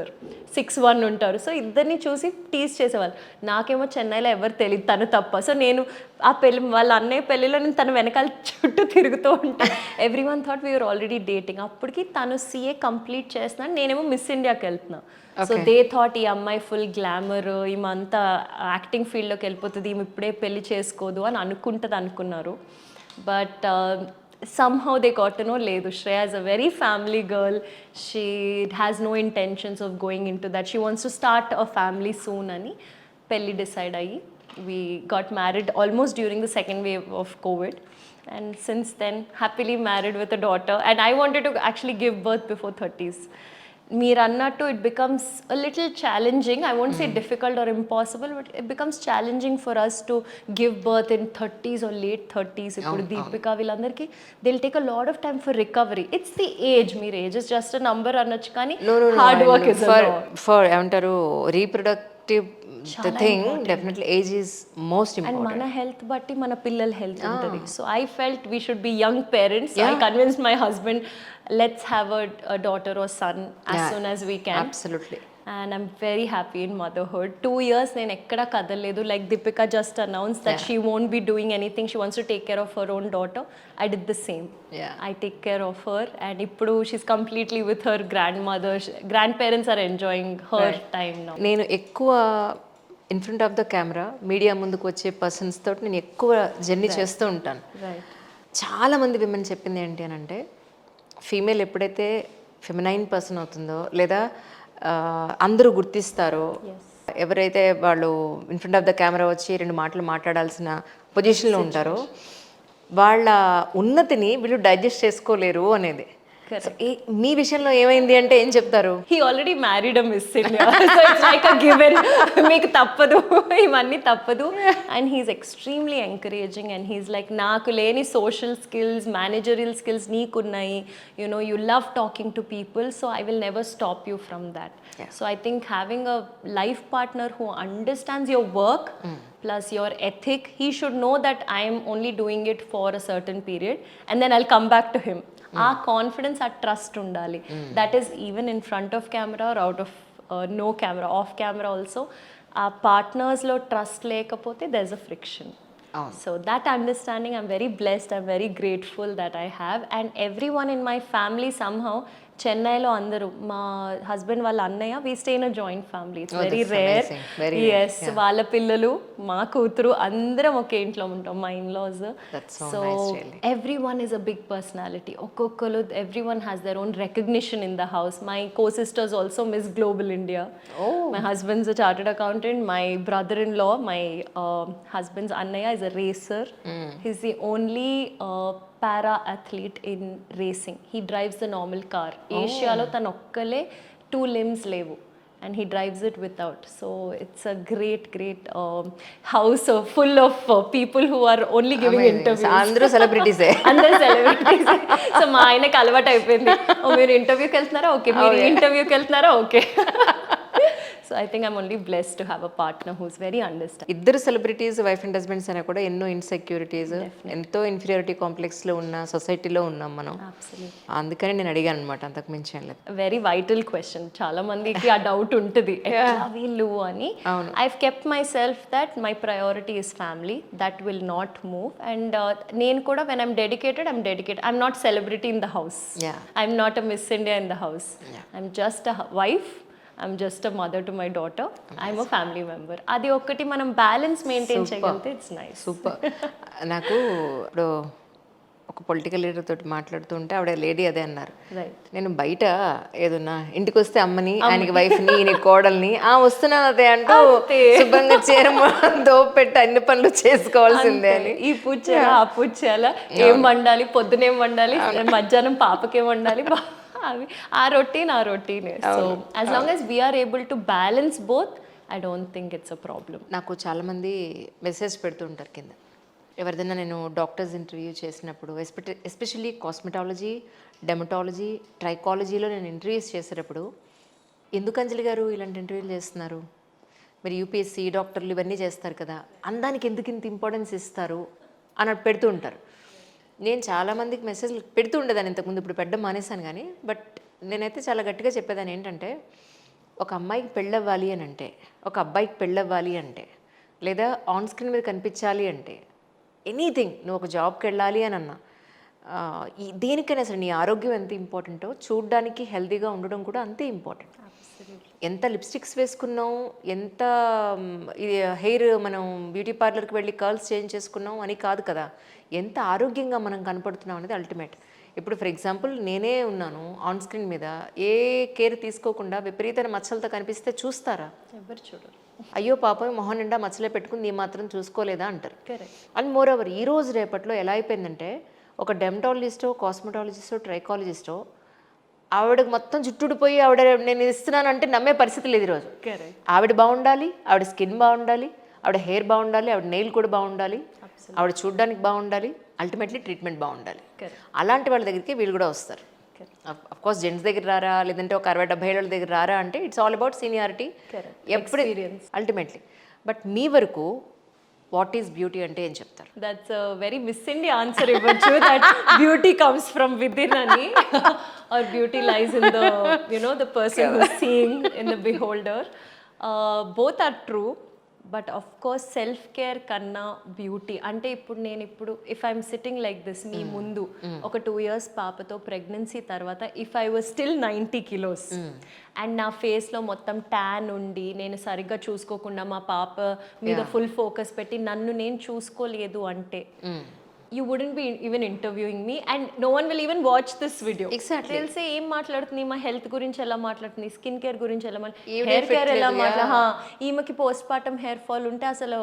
6'1" ఉంటారు. సో ఇద్దరిని చూసి టీజ్ చేసేవాళ్ళు. నాకేమో చెన్నైలో ఎవరు తెలియదు, తను తప్ప. సో నేను ఆ పెళ్ళి, వాళ్ళ అన్నయ్య పెళ్ళిలో నేను తన వెనకాల చుట్టూ తిరుగుతూ ఉంటాను. Every one thought we're already dating. అప్పటికి తను CA కంప్లీట్ చేస్తున్నాను, నేనేమో మిస్ ఇండియాకి వెళ్తున్నా. సో దే థాట్ ఈ అమ్మాయి ఫుల్ గ్లామర్, ఈమె అంతా యాక్టింగ్ ఫీల్డ్లోకి వెళ్ళిపోతుంది, ఈమె ఇప్పుడే పెళ్లి చేసుకోదు అని అనుకున్నారు. But somehow they got to know లేదు, Shreya is a very family girl. She has no intentions of going into that. She wants to start a family soon అని పెళ్ళి డిసైడ్ అయ్యి we got married almost during the second wave of COVID, and since then happily married with a daughter. And I wanted to actually give birth before 30s. మీరు అన్నట్టు it becomes a little challenging. I won't say difficult or impossible, but it becomes challenging for us to give birth in 30s or late 30s. ఇప్పుడు దీపిక వీళ్ళందరికీ they will take a lot of time for recovery. It's the age. మీరు age is just a number అనొచ్చు, కానీ hard work is for ఏమంటారు reproductive the thing. Definitely age is most important. And mana health batti mana pillal health untadi. So I felt we should be young parents. I convinced my husband, let's have a daughter or son as soon as we can. Absolutely. And I'm very happy in motherhood. 2 years నేను ఎక్కడ కదలలేదు. Like Deepika just announced that she won't be doing anything. She wants to take care of her own daughter. I did the same. I take care of her, and ఇప్పుడు she's completely with her grandmother. Grandparents are enjoying her time now. నేను ఎక్కువ in front of the camera media ముందుకు వచ్చే persons తోటి నేను ఎక్కువ journey చేస్తూ ఉంటాను. చాలామంది విమెన్ చెప్పింది ఏంటి అని అంటే, ఫీమేల్ ఎప్పుడైతే ఫెమినైన్ పర్సన్ అవుతుందో, లేదా అందరూ గుర్తిస్తారో, ఎవరైతే వాళ్ళు in front of the camera వచ్చి 2 మాటలు మాట్లాడాల్సిన పొజిషన్లో ఉంటారో, వాళ్ళ ఉన్నతిని వీళ్ళు డైజెస్ట్ చేసుకోలేరు అనేది. మీ విషయంలో ఏమైంది అంటే ఏం చెప్తారు? He already married a miss India, so it's like a given. మీకు తప్పదు, ఇవన్నీ తప్పదు. And he's extremely encouraging and he's like, నాకు లేని సోషల్ స్కిల్స్, మేనేజరియల్ స్కిల్స్ నీకున్నాయి, you know you love talking to people, so I will never stop you from that. So I think having a life partner who understands your work plus your ethic, he should know that I am only doing it for a certain period and then I'll come back to him. ఆ confidence, ఆ trust ఉండాలి. That is even in front of camera or out of no camera, off camera also. ఆ పార్ట్నర్స్లో trust లేకపోతే there is a friction. So that understanding, I'm very blessed, I'm very grateful that I have. And everyone in my family somehow, చెన్నైలో అందరూ, మా husband వాళ్ళ అన్నయ్య, we stay in a joint family. It's very rare. Yes, వాళ్ళ పిల్లలు, మా కూతురు, అందరం ఒకే ఇంట్లో ఉంటాం, మా in laws. So every one is a big personality. ఒక్కొక్కరు, every one has their own recognition in the house. My co sisters also miss global India. My husband's a chartered accountant. My brother in law, my husband's అన్నయ్య, is a racer. He's the only para athlete in racing. He drives the normal car. Asialo tanu okkale 2 limbs levu and he drives it without. So it's a great house full of people who are only giving interviews. Andru celebrities e. Andru celebrities. So ma aynaki alvatu ayipindi. Oh, meer interview ki veltunara? Okay. Meer interview ki veltunara? Okay. So I think I'm only blessed to have a partner who's very understanding. ఇద్దరు celebrities, wife and husbands అయినా కూడా ఎన్నో insecurities, ఎంతో inferiority కాంప్లెక్స్లో ఉన్న సొసైటీలో ఉన్నాం మనం. అందుకని నేను అడిగాను అనమాట, అంతకు మించి ఏం లేదు. Very vital question. చాలా మందికి ఆ డౌట్ ఉంటుంది, ఎట్లా వీళ్ళు అని. I've kept my self that my priority is family, that will not move. And నేను కూడా when I'm dedicated, I'm not celebrity in the house, I'm not a miss India in the house, I'm just a wife, I'm just a mother to my daughter. I'm a family member. అది ఒక్కటి మనం balance maintain చేయగలిగితే it's nice. Super. నాకు ఇప్పుడు ఒక political leader తోటి మాట్లాడుతుంటే ఆవిడ లేడీ అదే అన్నారు, నేను బయట ఏదన్నా ఇంటికి వస్తే అమ్మని, ఆయనకి వైఫ్ని, ఈయన కోడల్ని, వస్తున్నాను అదే అంటూ శుభ్రంగా దోపెట్టి అన్ని పనులు చేసుకోవాల్సిందే అని. ఈ పూజ చేయాలా, ఆ పూజ చేయాలా, ఏం వండాలి, పొద్దునేం వండాలి, మధ్యాహ్నం పాపకేం వండాలి, అవి ఆ routine. So as long as we're able to balance both, I don't think it's a problem. నాకు చాలామంది మెసేజ్ పెడుతుంటారు కింద, ఎవరిదైనా నేను డాక్టర్స్ ఇంటర్వ్యూ చేసినప్పుడు, ఎస్పెషల్లీ కాస్మెటాలజీ, డెమటాలజీ, ట్రైకాలజీలో నేను ఇంటర్వ్యూస్ చేసేటప్పుడు, ఎందుకు అంజలి గారు ఇలాంటి ఇంటర్వ్యూలు చేస్తున్నారు, మీరు యూపీఎస్సీ డాక్టర్లు ఇవన్నీ చేస్తారు కదా, అందానికి ఎందుకు ఇంత ఇంపార్టెన్స్ ఇస్తారు అని పెడుతూ ఉంటారు. నేను చాలామందికి మెసేజ్లు పెడుతూ ఉండేదాన్ని ఇంతకుముందు, ఇప్పుడు పెట్టడం మానేశాను కానీ, బట్ నేనైతే చాలా గట్టిగా చెప్పేదాన్ని ఏంటంటే, ఒక అమ్మాయికి పెళ్ళవ్వాలి అని అంటే, ఒక అబ్బాయికి పెళ్ళవ్వాలి అంటే, లేదా ఆన్ స్క్రీన్ మీద కనిపించాలి అంటే, ఎనీథింగ్, నువ్వు ఒక జాబ్కి వెళ్ళాలి అని అన్నా, దేనికైనా సరే నీ ఆరోగ్యం ఎంత ఇంపార్టెంటో, చూడడానికి హెల్తీగా ఉండడం కూడా అంతే ఇంపార్టెంట్. ఎంత లిప్స్టిక్స్ వేసుకున్నాం, ఎంత హెయిర్ మనం బ్యూటీ పార్లర్కి వెళ్ళి కర్ల్స్ చేంజ్ చేసుకున్నాం అని కాదు కదా, ఎంత ఆరోగ్యంగా మనం కనపడుతున్నాం అనేది అల్టిమేట్. ఇప్పుడు ఫర్ ఎగ్జాంపుల్ నేనే ఉన్నాను ఆన్ స్క్రీన్ మీద, ఏ కేర్ తీసుకోకుండా విపరీతమైన మచ్చలతో కనిపిస్తే చూస్తారా? ఎవరు చూడరు. అయ్యో పాపం మొహం నిండా మచ్చలే పెట్టుకుని ఈ మాత్రం చూసుకోలేదా అంటారు. అండ్ మోర్ ఓవర్ ఈ రోజు రేపట్లో ఎలా అయిపోయిందంటే, ఒక డెమటాలజిస్టో, కాస్మెటాలజిస్టో, ట్రైకాలజిస్టో ఆవిడకి మొత్తం చుట్టుడిపోయి ఆవిడ నేను ఇస్తున్నాను అంటే నమ్మే పరిస్థితి లేదు ఈరోజు. ఆవిడ బాగుండాలి, ఆవిడ స్కిన్ బాగుండాలి, ఆవిడ హెయిర్ బాగుండాలి, ఆవిడ నెయిల్ కూడా బాగుండాలి, ఆవిడ చూడడానికి బాగుండాలి, అల్టిమేట్లీ ట్రీట్మెంట్ బాగుండాలి. అలాంటి వాళ్ళ దగ్గరికి వీళ్ళు కూడా వస్తారు. అఫ్ కోర్స్ జెంట్స్ దగ్గర రారా, లేదంటే ఒక 60-70 ఏళ్ళ దగ్గర రారా అంటే, ఇట్స్ ఆల్ అబౌట్ సీనియారిటీ, ఎప్పుడు అల్టిమేట్లీ. బట్ మీ వరకు వాట్ ఈస్ బ్యూటీ అంటే ఏం చెప్తారు? That's a very miss India answer ఇవ్వచ్చు, that beauty comes from within అని, or beauty lies in the the person who is seeing, in the beholder. Both are true, but of course self care కన్నా beauty అంటే, ఇప్పుడు if I'm sitting like this మీ ముందు, ఒక 2 years పాపతో pregnancy తర్వాత, if I was still 90 kilos and నా ఫేస్లో మొత్తం ట్యాన్ ఉండి, నేను సరిగ్గా చూసుకోకుండా మా పాప మీద ఫుల్ ఫోకస్ పెట్టి నన్ను నేను చూసుకోలేదు అంటే, you wouldn't be even interviewing me and no one will even watch this video. Exactly. They'll say ఏం మాట్లాడుతుంది మా హెల్త్ గురించి ఎలా మాట్లాడుతుంది, స్కిన్ కేర్ గురించి ఎలా ఈవిడే హెయిర్ కేర్ ఎలా fit ఈమెకి పోస్ట్ పార్టమ్ హెయిర్ ఫాల్ ఉంటే అసలు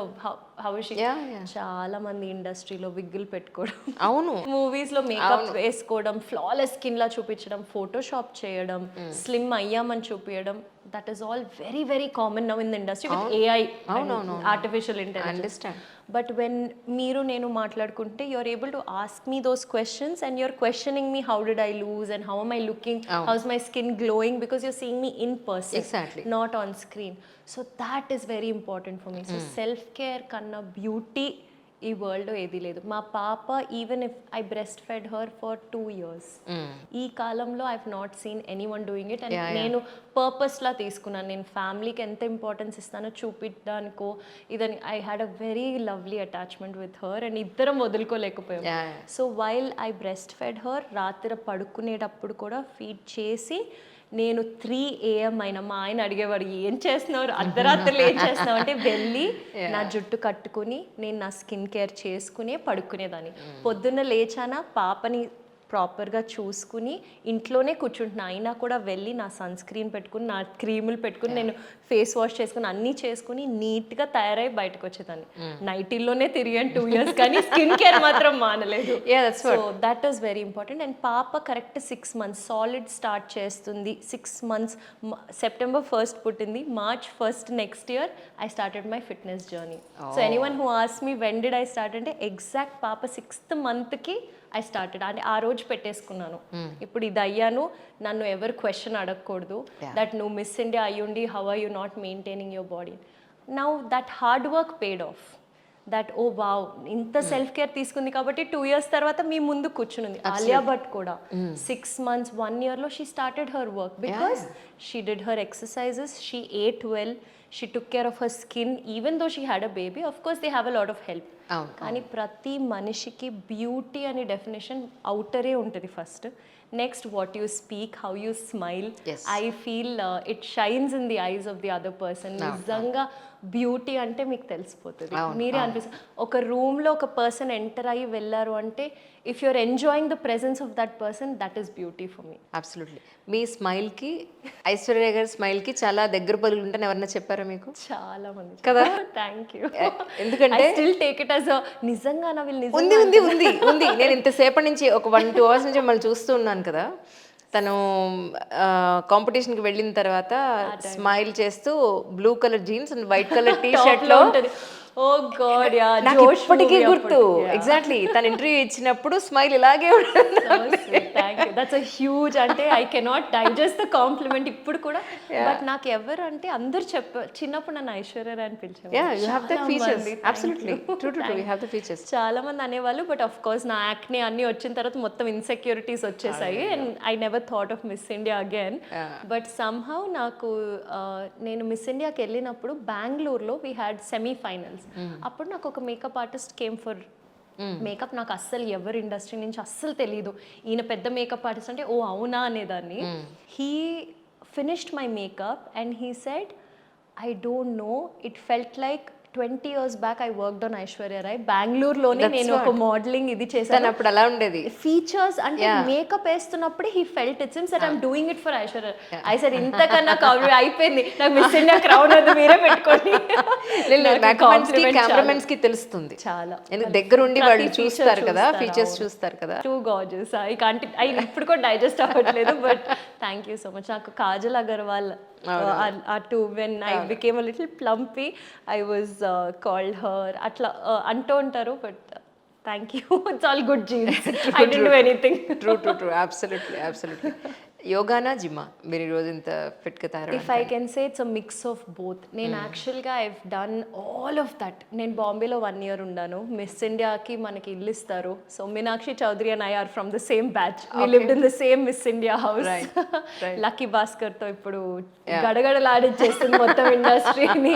హౌ షీ. Yeah. చాలా మంది ఇండస్ట్రీలో విగ్గులు పెట్టుకోవడం, అవును, మూవీస్ లో మేకప్ వేసుకోవడం, ఫ్లాలెస్ స్కిన్ లా చూపించడం, ఫోటోషాప్ చేయడం, స్లిమ్ అయ్యామని చూపించడం, that is all very very common now in the industry with AI, artificial intelligence. But when మీరు నేను మాట్లాడుకుంటే you're able to ask me those questions and you're questioning me, how did I lose and how am I looking, how's my skin glowing, because you're seeing me in person, Exactly. not on screen. So that is very important for me. So self care kanna beauty ఈ world ఏది లేదు. మా పాప even if I breastfed her for 2 years, ఈ కాలంలో I have not seen any one doing it. And నేను పర్పస్లా తీసుకున్నాను, నేను ఫ్యామిలీకి ఎంత ఇంపార్టెన్స్ ఇస్తానో చూపించడానికో ఇదని. I had a very lovely attachment with her and ఇద్దరం వదులుకోలేకపోయాం. So while I breastfed her, రాత్రి పడుకునేటప్పుడు కూడా ఫీడ్ చేసి నేను 3 AM అయినా మా ఆయన అడిగేవాడు ఏం చేస్తున్నావు అర్ధరాత్రులు ఏం చేస్తున్నావు అంటే వెళ్ళి నా జుట్టు కట్టుకుని నేను నా స్కిన్ కేర్ చేసుకునే పడుకునేదాన్ని. పొద్దున్న లేచానా పాపని ప్రాపర్గా చూసుకుని ఇంట్లోనే కూర్చుంటున్నా, అయినా కూడా వెళ్ళి నా సన్ స్క్రీన్ పెట్టుకుని నా క్రీములు పెట్టుకుని నేను ఫేస్ వాష్ చేసుకుని అన్నీ చేసుకుని నీట్గా తయారై బయటకు వచ్చేదాన్ని. నైటీల్లోనే తిరిగాను 2 years కానీ స్కిన్ కేర్ మాత్రం మానలేదు. So that is very important. And పాప కరెక్ట్ 6 months సాలిడ్ స్టార్ట్ చేస్తుంది. 6 months September 1st పుట్టింది, March 1st next year I started my fitness journey. So anyone who ask me when did I start అంటే exact పాప 6th monthకి I started. అంటే ఆ రోజు పెట్టేసుకున్నాను, ఇప్పుడు ఇది అయ్యాను, నన్ను ఎవరు క్వశ్చన్ అడగకూడదు దట్ నువ్వు మిస్ ఇండియా అయ్యుండి how are you not maintaining your body. Now that hard work paid off. That oh wow ఇంత సెల్ఫ్ కేర్ తీసుకుంది కాబట్టి 2 years తర్వాత మీ ముందు కూర్చునుంది. ఆలియా భట్ కూడా 6 months 1 yearలో she started her work because she did her exercises, she ate well, she took care of her skin even though she had a baby. Of course they have a lot of help. కానీ ప్రతి మనిషికి beauty అనే definition అవుటరే ఉంటుంది first. Next what you speak, how you smile, I feel it shines in the eyes of the other person. నిజంగా beauty అంటే మీకు తెలిసిపోతుంది, మీరే అనిపిస్తుంది. ఒక రూమ్లో ఒక పర్సన్ ఎంటర్ అయ్యి వెళ్ళారు అంటే if you're enjoying the presence of that person, that is beauty for me. Absolutely. మీ స్మైల్కి ఐశ్వర్య గారి స్మైల్కి చాలా దగ్గర పలులు ఉంటాను ఎవరన్నా చెప్పారా మీకు? చాలా మంది కదా. Thank you. ఎందుకంటే స్టిల్ టేక్ ఇట్ యాజ్ నిజంగా నా వీళ్ళు ఉంది ఉంది ఉంది ఉంది నేను ఇంతసేపటి నుంచి ఒక 1-2 hours నుంచి మళ్ళీ చూస్తూ ఉన్నాను కదా. తను కాంపిటీషన్కి వెళ్ళిన తర్వాత స్మైల్ చేస్తూ blue colour jeans and white colour T shirt లో ఉంటుంది. ఓ గాడ్ యా, నాకు ఇప్పటికీ గుర్తు. ఎగ్జాక్ట్లీ తన ఇంటర్వ్యూ ఇచ్చినప్పుడు స్మైల్ ఇలాగే ఉంటుంది. Thank you, that's a huge. అంటే I cannot digest the compliment ఇప్పుడు కూడా. బట్ నాకు ఎవరు అంటే అందరు చెప్పారు, చిన్నప్పుడు నన్ను ఐశ్వర్య అని పిలిచారు. చాలా మంది అనేవాళ్ళు. బట్ ఆఫ్ కోర్స్ నా యాక్నే అన్ని వచ్చిన తర్వాత మొత్తం ఇన్సెక్యూరిటీస్ వచ్చేసాయి and I never thought of miss India again. But somehow నాకు నేను మిస్ ఇండియాకి వెళ్ళినప్పుడు బెంగళూరులో వీ హ్యాడ్ సెమీఫైనల్స్. అప్పుడు నాకు ఒక makeup artist came for makeup. నాకు అస్సలు ఎవరి ఇండస్ట్రీ నుంచి అస్సలు తెలీదు. ఈయన పెద్ద మేకప్ ఆర్టిస్ట్ అంటే ఓ అవునా అనేదాన్ని. He finished my makeup and he said I don't know, it felt like 20 years back I worked on Aishwarya Rai. బెంగళూరులోనే నేను ఒక మోడలింగ్ ఇది చేశాను. అప్పుడు అలా ఉండేది ఫీచర్స్ అంటే మేకప్ వేస్తున్నప్పుడు he felt it seems that I'm doing it for Aishwarya. I said ఇంతకన్నా కవర్ అయిపోయింది, నాకు మిస్ ఇండియా క్రౌన్ అది మీరే పెట్టుకోండి. కెమెరామెన్స్ కి తెలుస్తుంది చాలా, దగ్గర ఉండి వాళ్ళు చూస్తారు కదా, ఫీచర్స్ చూస్తారు కదా. Two gorgeous. ఐ ఇప్పుడు కూడా డైజెస్ట్ అవ్వట్లేదు. But thank you so much. నాకు Kajal Agarwal when I became a little plumpy, I was called her. Atla anto untaru, but thank you. It's all good genes. I didn't do anything. True. Absolutely. యోగానా జిమ్మా మీరు ఈరోజు ఇంత ఫిట్గా తయారు? If I can say it's a mix of both. నేను యాక్చువల్గా I've done all of that. నేను బాంబేలో 1 year ఉన్నాను. మిస్ ఇండియాకి మనకి ఇల్లు ఇస్తారు. So Meenakshi Chaudhary and I are from the same batch. We lived in the same miss India house. Lucky భాస్కర్తో ఇప్పుడు గడగడలాడిచ్చేస్తుంది మొత్తం ఇండస్ట్రీని.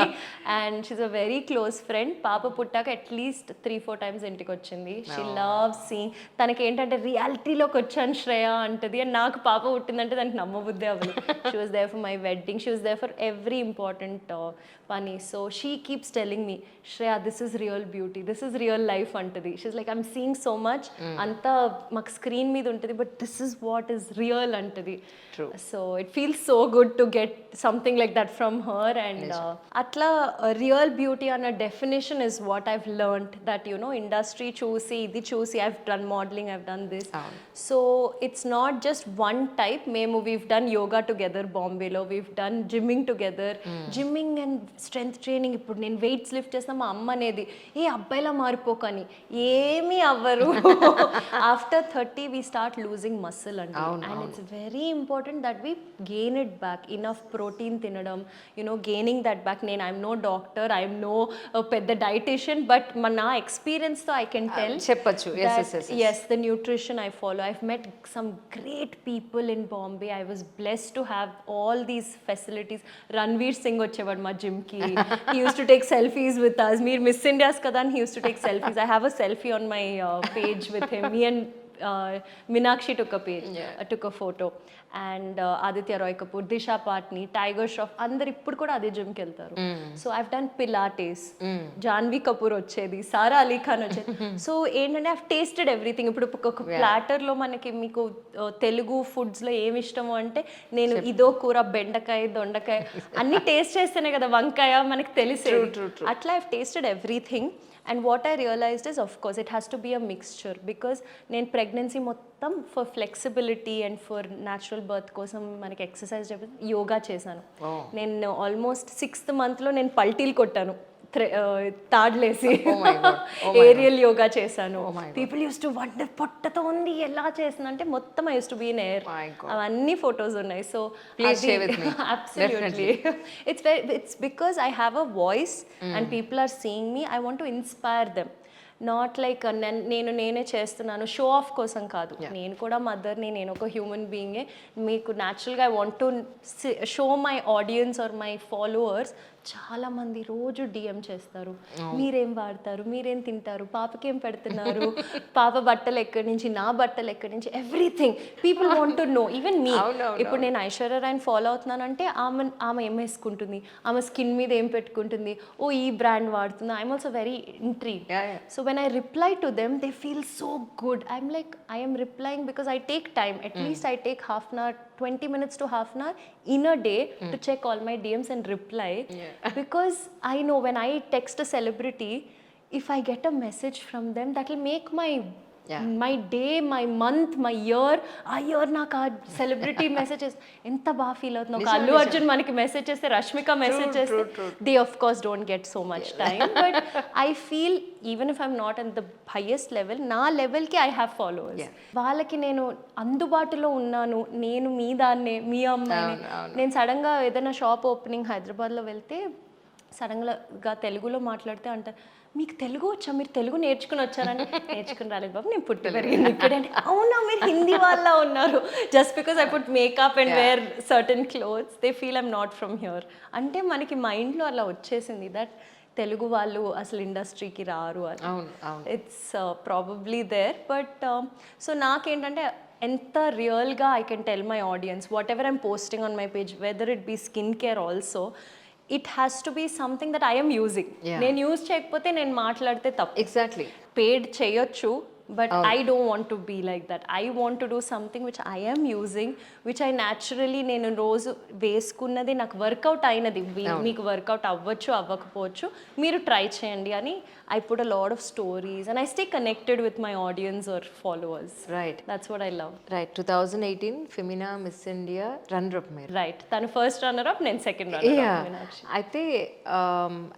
And she's a very close friend. పాప పుట్టాక అట్లీస్ట్ 3-4 times ఇంటికి వచ్చింది. She loves seeing. తనకి ఏంటంటే రియాలిటీలోకి వచ్చాను శ్రేయ అంటది. అండ్ నాకు పాప పుట్టిన చెప్పిందంటే దానికి నమ్మబుద్ధే అవ్వదు. She was there for my wedding, she was there for every important పని. So she keeps telling me, Shreya this is real beauty, this is real life అంటది. She's like I'm seeing so much, అంతా మాకు screen మీద ఉంటుంది but this is what is real అంటది. So it feels so good to get something like that from her. And అట్లా real beauty అన్న definition is what I've learned, that you know industry చూసి ఇది చూసి I've done modelling, I've done this. So it's not just one type. మేము weave done yoga together బాంబేలో, weave done gymming together. Gymming and strength training, ఇప్పుడు నేను weights lift చేసిన మా అమ్మ అనేది ఏ అబ్బాయిలా మారిపోకని, ఏమీ అవ్వరు. After 30 we start losing muscle అండి. And it's very important that we gain it back. Enough protein తినడం, యునో గెయినింగ్ దట్ బ్యాక్. నేను I'm no doctor, I'm no పెద్ద డైటీషియన్, బట్ నా ఎక్స్పీరియన్స్తో ఐ కెన్ టెల్ చెప్పచ్చు. Yes, the nutrition I follow. I've met some great people in Bombay. I was blessed to have all these facilities. Ranveer Singh వచ్చేవాడు మా gym కి. He used to take selfies with us. మీరు miss India's కదా అని he used to take selfies. I have a selfie on my page with him. Me and Minakshi took a photo. And Aditya Roy Kapur, Disha Patani, Tiger Shroff అందరు ఇప్పుడు కూడా అదే జిమ్కి వెళ్తారు. So I've done Pilates, Janhvi Kapoor వచ్చేది, సారా అలీ ఖాన్ వచ్చేది. సో ఏంటంటే ఐవ్ టేస్టెడ్ ఎవ్రీథింగ్. ఇప్పుడు ఒక ప్లాటర్లో మనకి మీకు తెలుగు ఫుడ్స్లో ఏమి ఇష్టము అంటే, నేను ఇదో కూర, బెండకాయ, దొండకాయ అన్నీ టేస్ట్ చేస్తేనే కదా వంకాయ మనకి తెలిసేది. అట్లా I've tasted everything. And what I realized is, of course, it has to be a mixture, because నేను ప్రెగ్నెన్సీ మొత్తం for flexibility and for natural birth కోసం మనకి ఎక్సర్సైజ్ యోగా చేశాను. నేను ఆల్మోస్ట్ 6th monthలో నేను పల్టీలు కొట్టాను తాడ్లేసి. ఏరియల్ యోగా చేశాను. పీపుల్ యూస్ టు వండర్ పొట్టతో ఉంది ఎలా చేసిందంటే మొత్తం I use to be in air. అవన్నీ ఫొటోస్ ఉన్నాయి. So absolutely it's because I have a voice and people are seeing me. I want to inspire them. Not like నేనే చేస్తున్నాను show off కోసం కాదు. నేను కూడా మదర్ని, నేను ఒక హ్యూమన్ బీయింగే. మీకు న్యాచురల్గా I want to show my audience or my followers. చాలామంది రోజు డిఎం చేస్తారు, మీరేం వాడతారు, మీరేం తింటారు, పాపకేం పెడుతున్నారు, పాప బట్టలు ఎక్కడి నుంచి, నా బట్టలు ఎక్కడి నుంచి, everything people want to know. Even me, ఇప్పుడు నేను ఐశ్వర్య రాయ్ని ఫాలో అవుతున్నానంటే ఆమె ఏం వేసుకుంటుంది, ఆమె స్కిన్ మీద ఏం పెట్టుకుంటుంది, ఓ ఈ బ్రాండ్ వాడుతుంది. I'm also very intrigued. So when I reply to them, they feel so good. I'm like, I am replying because I take time. At least I take half an hour, 20 minutes to half an hour in a day to check all my DMs and reply. Because I know when I text a celebrity, if I get a message from them, that will make my day, my month, my year. ఆ year నాకు ఆ celebrity messages ఎంత బాగా feel అవుతుంది. ఒక అల్లు అర్జున్ మనకి message చేస్తే, Rashmika message చేస్తే, they of course don't get so much time. But I feel even if I'm not at the highest level, నా లెవెల్కి ఐ హ్యావ్ ఫాలోవర్స్. వాళ్ళకి నేను అందుబాటులో ఉన్నాను. నేను మీ దాన్నే, మీ అమ్మాయిని. నేను సడన్గా ఏదైనా షాప్ ఓపెనింగ్ హైదరాబాద్లో వెళ్తే సడన్గా తెలుగులో మాట్లాడితే అంటారు, మీకు తెలుగు వచ్చా, మీరు తెలుగు నేర్చుకుని వచ్చారని. నేర్చుకుని రాలేదు బాబు, నేను పుట్టి పెరిగింది ఇక్కడే. అవునా, మీరు హిందీ వాళ్ళ ఉన్నారు. Just because I put makeup and wear certain clothes, they feel I'm not from here. అంటే మనకి మైండ్లో అలా వచ్చేసింది దట్ తెలుగు వాళ్ళు అసలు ఇండస్ట్రీకి రారు అని. It's probably there. But so నాకేంటంటే ఎంత రియల్గా I can tell my audience whatever I'm posting on my page, whether it be skin care also, it has to be something that I am using. నేను use చేయకపోతే నేను మాట్లాడితే తప్పు. Exactly. పేడ్ చేయొచ్చు, but I don't want to be like that. I want to do something which I am using, which I naturally నేను రోజు వేసుకున్నది నాకు వర్కౌట్ అయినది. మీకు వర్కౌట్ అవ్వచ్చు, అవ్వకపోవచ్చు, మీరు ట్రై చేయండి అని I put a lot of stories and I stay connected with my audience or followers. Right. That's what I love. Right. 2018 Femina Miss India runner-up మీరు. Right. తను ఫస్ట్ రన్నర్-అప్, నేను సెకండ్ రన్నర్-అప్. అయితే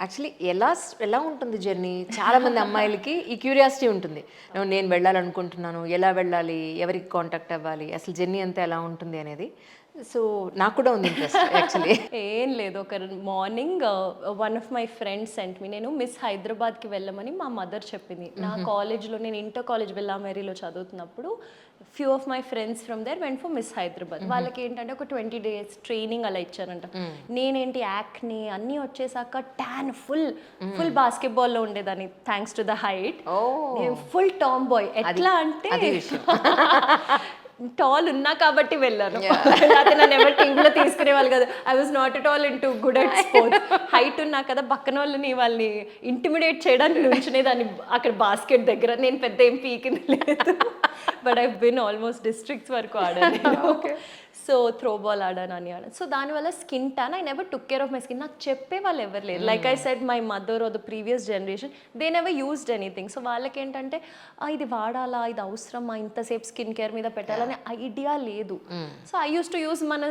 actually ఎలా ఉంటుంది journey? చాలా మంది అమ్మాయిలకి ఈ క్యూరియాసిటీ ఉంటుంది, నేను వెళ్ళాలనుకుంటున్నాను, ఎలా వెళ్ళాలి, ఎవరికి కాంటాక్ట్ అవ్వాలి, అసలు జర్నీ అంతా ఎలా ఉంటుంది అనేది. సో నాకు కూడా ఉంది ఇంట్రెస్ట్ యాక్చువల్లీ. ఏం లేదు, ఒక morning one of my friends sent me. నేను మిస్ హైదరాబాద్కి వెళ్ళమని మా మదర్ చెప్పింది. నా కాలేజ్లో, నేను ఇంటర్ కాలేజ్ వెల్లామేరీలో చదువుతున్నప్పుడు few of my friends from there went for miss Hyderabad. వాళ్ళకి ఏంటంటే ఒక 20 days ట్రైనింగ్ అలా ఇచ్చారంట. నేనేంటి యాక్ని అన్నీ వచ్చేసాక ట్యాన్ ఫుల్ బాస్కెట్బాల్లో ఉండేదాన్ని, thanks to the height. Full tomboy. ఎట్లా అంటే టాల్ ఉన్నా కాబట్టి వెళ్ళాను. లేకపోతే నన్ను ఎవరు టీంలో తీసుకునే వాళ్ళు కదా. I was not at all into good at sports. Height ఉన్నా కదా పక్కన వాళ్ళని ఇంటిమిడేట్ చేయడానికి నుంచునేదాన్ని అక్కడ బాస్కెట్ దగ్గర. నేను పెద్ద ఏం పీకింది లేదు, but I bin almost districts వరకు ఆడాను. సో త్రో బాల్ ఆడాను అని ఆడాను. సో దానివల్ల skin tan, I never took care of my skin. నాకు చెప్పే వాళ్ళు ఎవరు లేరు. Like I said my mother are the previous generation they never used anything. So వాళ్ళకి ఏంటంటే ఇది వాడాలా, ఇది అవసరమా, ఇంతసేపు స్కిన్ కేర్ మీద పెట్టాలని ఐడియా లేదు. So I use to use మన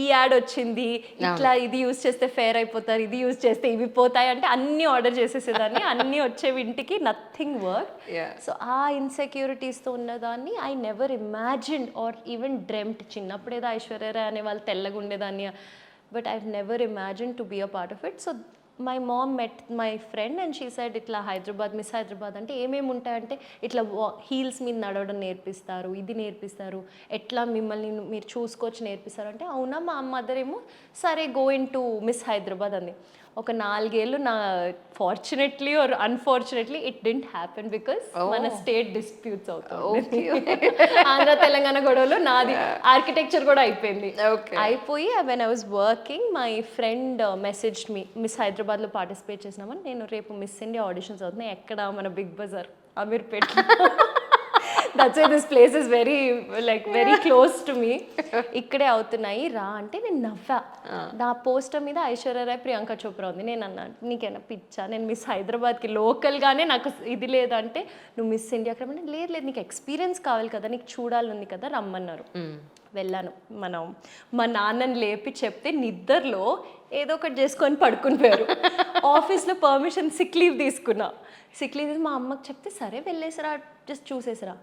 ఈ యాడ్ వచ్చింది ఇట్లా, ఇది యూజ్ చేస్తే ఫేర్ అయిపోతారు, ఇది యూజ్ చేస్తే ఇవి పోతాయి అంటే అన్ని ఆర్డర్ చేసేసేదాన్ని. అన్ని వచ్చేవి ఇంటికి, నథింగ్ వర్క్. సో ఆ ఇన్సెక్యూరిటీస్తో ఉన్నదాన్ని I never imagined or even dreamt. చిన్నప్పుడేదో ఐశ్వర్య రాయ్ అనే వాళ్ళు తెల్లగా ఉండేదాన్ని, but I never imagine to be a part of it. So my mom met my friend and she said ఇట్లా హైదరాబాద్, మిస్ హైదరాబాద్ అంటే ఏమేమి ఉంటాయంటే ఇట్లా హీల్స్ మీద నడవడం నేర్పిస్తారు, ఇది నేర్పిస్తారు, ఎట్లా మిమ్మల్ని మీరు చూసుకోవచ్చు నేర్పిస్తారు అంటే, అవునా మా మదర్ ఏమో సరే go into miss Hyderabad అంది. ఒక 4 ఏళ్ళు నా fortunately or unfortunately it didn't happen because మన స్టేట్ డిస్ప్యూట్స్ అవుతాయి. ఆంధ్ర తెలంగాణ గొడవలు నాది ఆర్కిటెక్చర్ కూడా అయిపోయింది. అయిపోయి when I was working my friend message me, miss హైదరాబాద్లో పార్టిసిపేట్ చేసినామని. నేను రేపు మిస్ ఇండియా ఆడిషన్స్ అవుతున్నాయి, ఎక్కడ మన Big Bazaar Ameerpet. That's why this place is very close to me. ఇక్కడే అవుతున్నాయి రా అంటే నేను నవ్వా. నా పోస్టర్ మీద ఐశ్వర్య రాయ్, ప్రియాంక చోప్రా ఉంది. నేను అన్నాను నీకేనా పిచ్చా, నేను మిస్ హైదరాబాద్కి లోకల్గానే నాకు ఇది లేదంటే నువ్వు మిస్ ఇండియాకి రమ్మంటే లేదు లేదు నీకు ఎక్స్పీరియన్స్ కావాలి కదా, నీకు చూడాలని కదా రమ్మన్నారు. వెళ్ళాను. మా నాన్నని లేపి చెప్తే నిద్రలో ఏదో ఒకటి చేసుకొని పడుకుని పోయారు. ఆఫీస్లో పర్మిషన్ సిక్ లీవ్ తీసుకున్నా. సిక్ లీవ్ మా అమ్మకి చెప్తే సరే వెళ్ళేసిరా, జస్ట్ చూసేసిరా.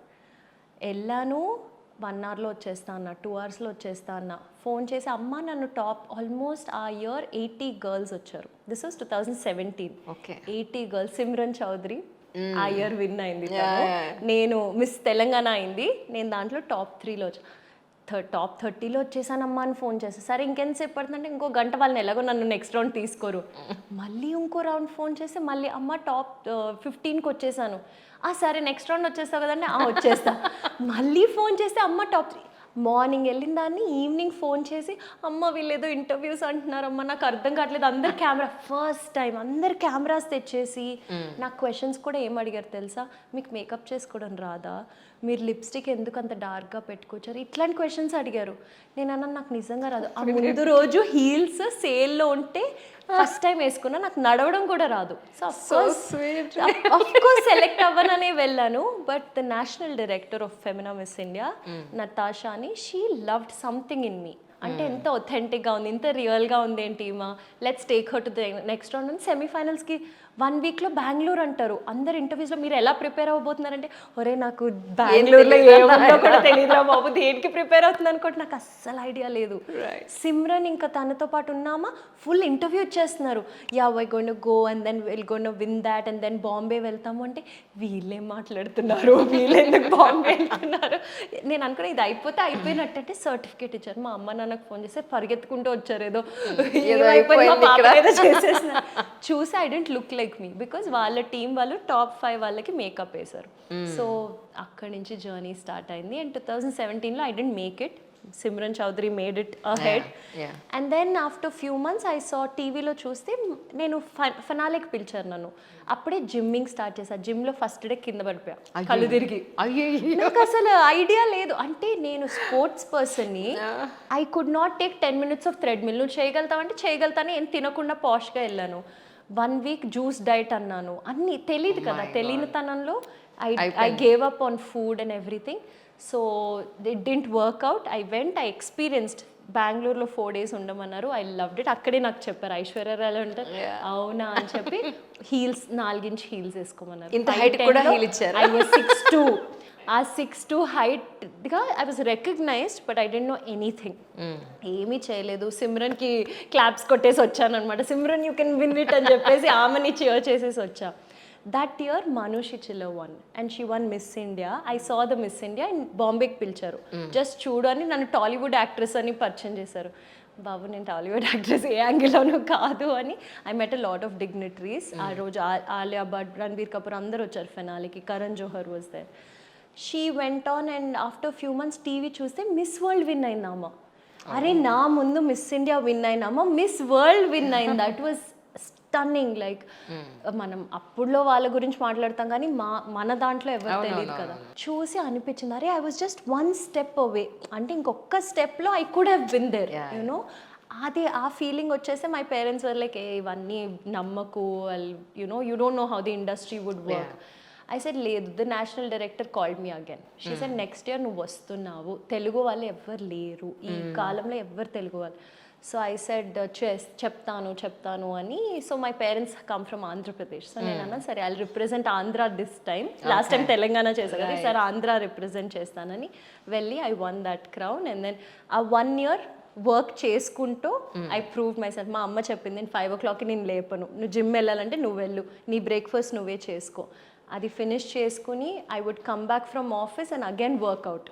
వెళ్ళాను. 1 hourలో వచ్చేస్తా అన్న, 2 hoursలో వచ్చేస్తా అన్న. ఫోన్ చేసి అమ్మ నన్ను టాప్ ఆల్మోస్ట్ ఆ ఇయర్ 80 girls వచ్చారు. This was 2017. 80 girls. Simran Chaudhary ఆ ఇయర్ విన్ అయింది. నేను మిస్ తెలంగాణ అయింది. నేను దాంట్లో టాప్ 3లో వచ్చా. టాప్ 30లో వచ్చేసానమ్మా అని ఫోన్ చేస్తాను. సరే ఇంకెంతసేపు పడుతుందంటే ఇంకో గంట, వాళ్ళని ఎలాగో నన్ను నెక్స్ట్ రౌండ్ తీసుకోరు. మళ్ళీ ఇంకో రౌండ్ ఫోన్ చేస్తే మళ్ళీ అమ్మ టాప్ 15కి వచ్చేసాను. సరే నెక్స్ట్ రౌండ్ వచ్చేస్తావు కదండి, వచ్చేస్తా. మళ్ళీ ఫోన్ చేస్తే అమ్మ టాప్ 3. మార్నింగ్ వెళ్ళిన దాన్ని ఈవినింగ్ ఫోన్ చేసి అమ్మ వీళ్ళేదో ఇంటర్వ్యూస్ అంటున్నారమ్మ నాకు అర్థం కావట్లేదు. అందరు కెమెరా, ఫస్ట్ టైం అందరు కెమెరాస్ తెచ్చేసి నాకు క్వశ్చన్స్ కూడా ఏం అడిగారు తెలుసా, మీకు మేకప్ చేసుకోవడం రాదా, మీరు లిప్స్టిక్ ఎందుకు అంత డార్క్గా పెట్టుకొచ్చారు, ఇట్లాంటి క్వశ్చన్స్ అడిగారు. నేను అన్నాను నాకు నిజంగా రాదు. ఆ ముందు రోజు హీల్స్ సేల్లో ఉంటే ఫస్ట్ టైం వేసుకున్నా, నాకు నడవడం కూడా రాదు. సో అఫ్ కోర్స్ సెలెక్ట్ అవ్వననే వెళ్ళాను. But the national director of Femina miss India Natasha అని, she loved something in me. అంటే ఎంత ఒథెంటిక్గా ఉంది, ఇంత రియల్గా ఉంది ఏంటి ఈమా, let's take her to the next round అని. సెమీఫైనల్స్కి 1 weekలో బెంగళూరు అంటారు. అందరు ఇంటర్వ్యూస్లో మీరు ఎలా ప్రిపేర్ అవ్వబోతున్నారంటే, ఒరే నాకు బెంగళూరులో ఏముందో కూడా తెలియదురా బాబు, దేనికి ప్రిపేర్ అవుతుంది అనుకోండి. నాకు అస్సలు ఐడియా లేదు. సిమ్రన్ ఇంకా తనతో పాటు ఉన్నామా, ఫుల్ ఇంటర్వ్యూ ఇచ్చేస్తున్నారు. Yeah we gonna go and then will gonna win that and then Bombay వెళ్తాము అంటే, వీళ్ళేం మాట్లాడుతున్నారు, వీళ్ళెందుకు బాంబే వెళ్తున్నారు. నేను అనుకున్నా ఇది అయిపోతే అయిపోయినట్టు. అంటే సర్టిఫికేట్ ఇచ్చారు. మా అమ్మ నాన్నకు ఫోన్ చేస్తే పరిగెత్తుకుంటూ వచ్చారు. ఏదో చేసేసిన చూసి I don't look like me, because వాళ్ళ టీం వాళ్ళు టాప్ 5 వాళ్ళకి మేకప్ వేశారు. సో అక్కడి నుంచి జర్నీ స్టార్ట్ అయింది. అండ్ 2017లో I don't make it. Simran Chaudhary made it ahead. And then after few months I saw టీవీలో చూస్తే నేను ఫినాలేకి పిలిచారు నన్ను. అప్పుడే జిమ్మింగ్ స్టార్ట్ చేశాను. జిమ్లో ఫస్ట్ డే కింద పడిపోయా కళ్ళు తిరిగి. నాకు అసలు ఐడియా లేదు. అంటే నేను స్పోర్ట్స్ పర్సన్ని, I could not take 10 minutes of treadmill. నువ్వు చేయగలుగుతావంటే చేయగలుగుతాను, ఏం తినకుండా పాష్గా వెళ్ళాను. 1 week జ్యూస్ డైట్ అన్నాను. అన్నీ తెలియదు కదా, తెలియని తనంలో I gave up on food and everything. So it didn't work out. I went, I experienced. బెంగళూరులో 4 days ఉండమన్నారు. I loved it. అక్కడే నాకు చెప్పారు ఐశ్వర్య రాయ్ అంటే అవునా అని చెప్పి హీల్స్ 4 inch హీల్స్ వేసుకోమన్నారు. ఇంత హైట్ కూడా హీల్ ఇచ్చారు. I was 6'2". ఆ 6'2" హైట్గా I was recognised, but I don't know anything. ఏమీ చేయలేదు. సిమ్రన్కి క్లాప్స్ కొట్టేసి వచ్చాను అనమాట. Simran you can win it అని చెప్పేసి ఆమెని cheer చేసేసి వచ్చా. That year Manushi Chhillar won and she won Miss India. I saw the Miss India and బాంబేకి పిలిచారు. జస్ట్ చూడు అని నన్ను టాలీవుడ్ యాక్ట్రెస్ అని పరిచయం చేశారు. బాబు నేను టాలీవుడ్ యాక్ట్రెస్ ఏ యాంగిల్లోనూ కాదు అని. I met a lot of dignitaries. ఆ రోజు ఆలియా భట్, రణబీర్ కపూర్ అందరూ వచ్చారు ఫినాలేకి. Karan Johar was there. She went on and after few months TV చూస్తే మిస్ వరల్డ్ విన్ అయిందామా. అరే నా ముందు మిస్ ఇండియా విన్ అయినామా, మిస్ వరల్డ్ విన్ అయింది. That was stunning. లైక్ మనం అప్పుడులో వాళ్ళ గురించి మాట్లాడతాం కానీ మన దాంట్లో ఎవరు తెలియదు కదా. చూసి అనిపించింది అరే I was just one step away, అంటే ఇంకొక స్టెప్లో I could have been there you know. అది ఆ ఫీలింగ్ వచ్చేసి మై పేరెంట్స్ వర్ లైక్ ఏ ఇవన్నీ నమ్మకు, you know you don't know how the industry would work. I said లేదు. The national director called me again. She said next year నువ్వు వస్తున్నావు, తెలుగు వాళ్ళు ఎవ్వరు లేరు ఈ కాలంలో, ఎవ్వరు తెలుగు వాళ్ళు. సో ఐ సెడ్ చెప్తాను అని. So my parents come from Andhra Pradesh. So నేను అన్నా సరే I represent Andhra this time. Last time Telangana చేశాను కదా, సరే ఆంధ్ర రిప్రజెంట్ చేస్తానని వెళ్ళి I won that crown. And then a 1 year work చేసుకుంటూ ఐ ప్రూవ్ మై సెల్ఫ్. మా అమ్మ చెప్పింది నేను 5 o'clock నేను లేపను, నువ్వు జిమ్ వెళ్ళాలంటే నువ్వు వెళ్ళు, నీ బ్రేక్ఫాస్ట్ నువ్వే చేసుకో. అది ఫినిష్ చేసుకుని I would come back from office and again workout.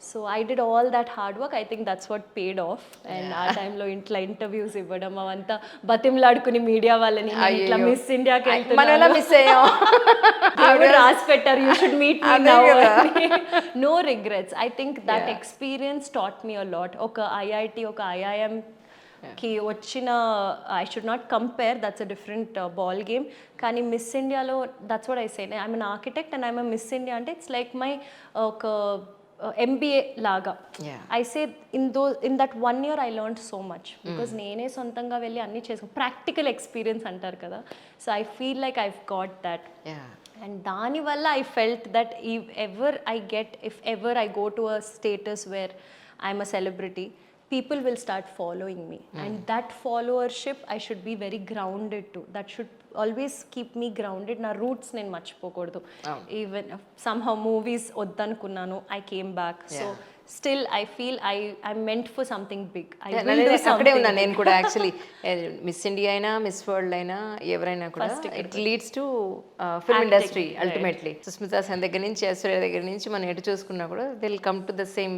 So I did all that hard work. I think that's what paid off. And ఆ టైంలో ఇంట్లో ఇంటర్వ్యూస్ ఇవ్వడం అవంతా బతిమలాడుకుని మీడియా వాళ్ళని ఇట్లా మిస్ ఇండియాకి రాసి పెట్టారు, you should meet me now. No regrets. I think that experience taught me a lot. ఒక ఐఐటి ఒక ఐఐఎం కి వచ్చిన, I should not compare, that's a different ball game. కానీ మిస్ ఇండియాలో that's what I say, I'm an architect and I'm a miss India అంటే it's like my ఒక MBA లాగా. I say in that 1 year I learn so much because నేనే సొంతంగా వెళ్ళి అన్నీ చేసుకో, ప్రాక్టికల్ ఎక్స్పీరియన్స్ అంటారు కదా. So I feel like I've got that. And దానివల్ల I felt that if ever I go to a status where I'm a celebrity, people will start following me. And that followership I should be very grounded to. That should always keep me grounded. Na roots nen marchipokodu. Even somehow movies oddanukunnanu, I came back. So still I feel I'm meant for something big. I will do something. అక్కడే ఉన్నా నేను కూడా actually. Miss India అయినా Miss World అయినా ఎవరైనా కూడా it leads to film industry ultimately. Sushmita Sen దగ్గర నుంచి ఐశ్వర్య దగ్గర నుంచి మనం ఎటు చూసుకున్నా కూడా they will come to the same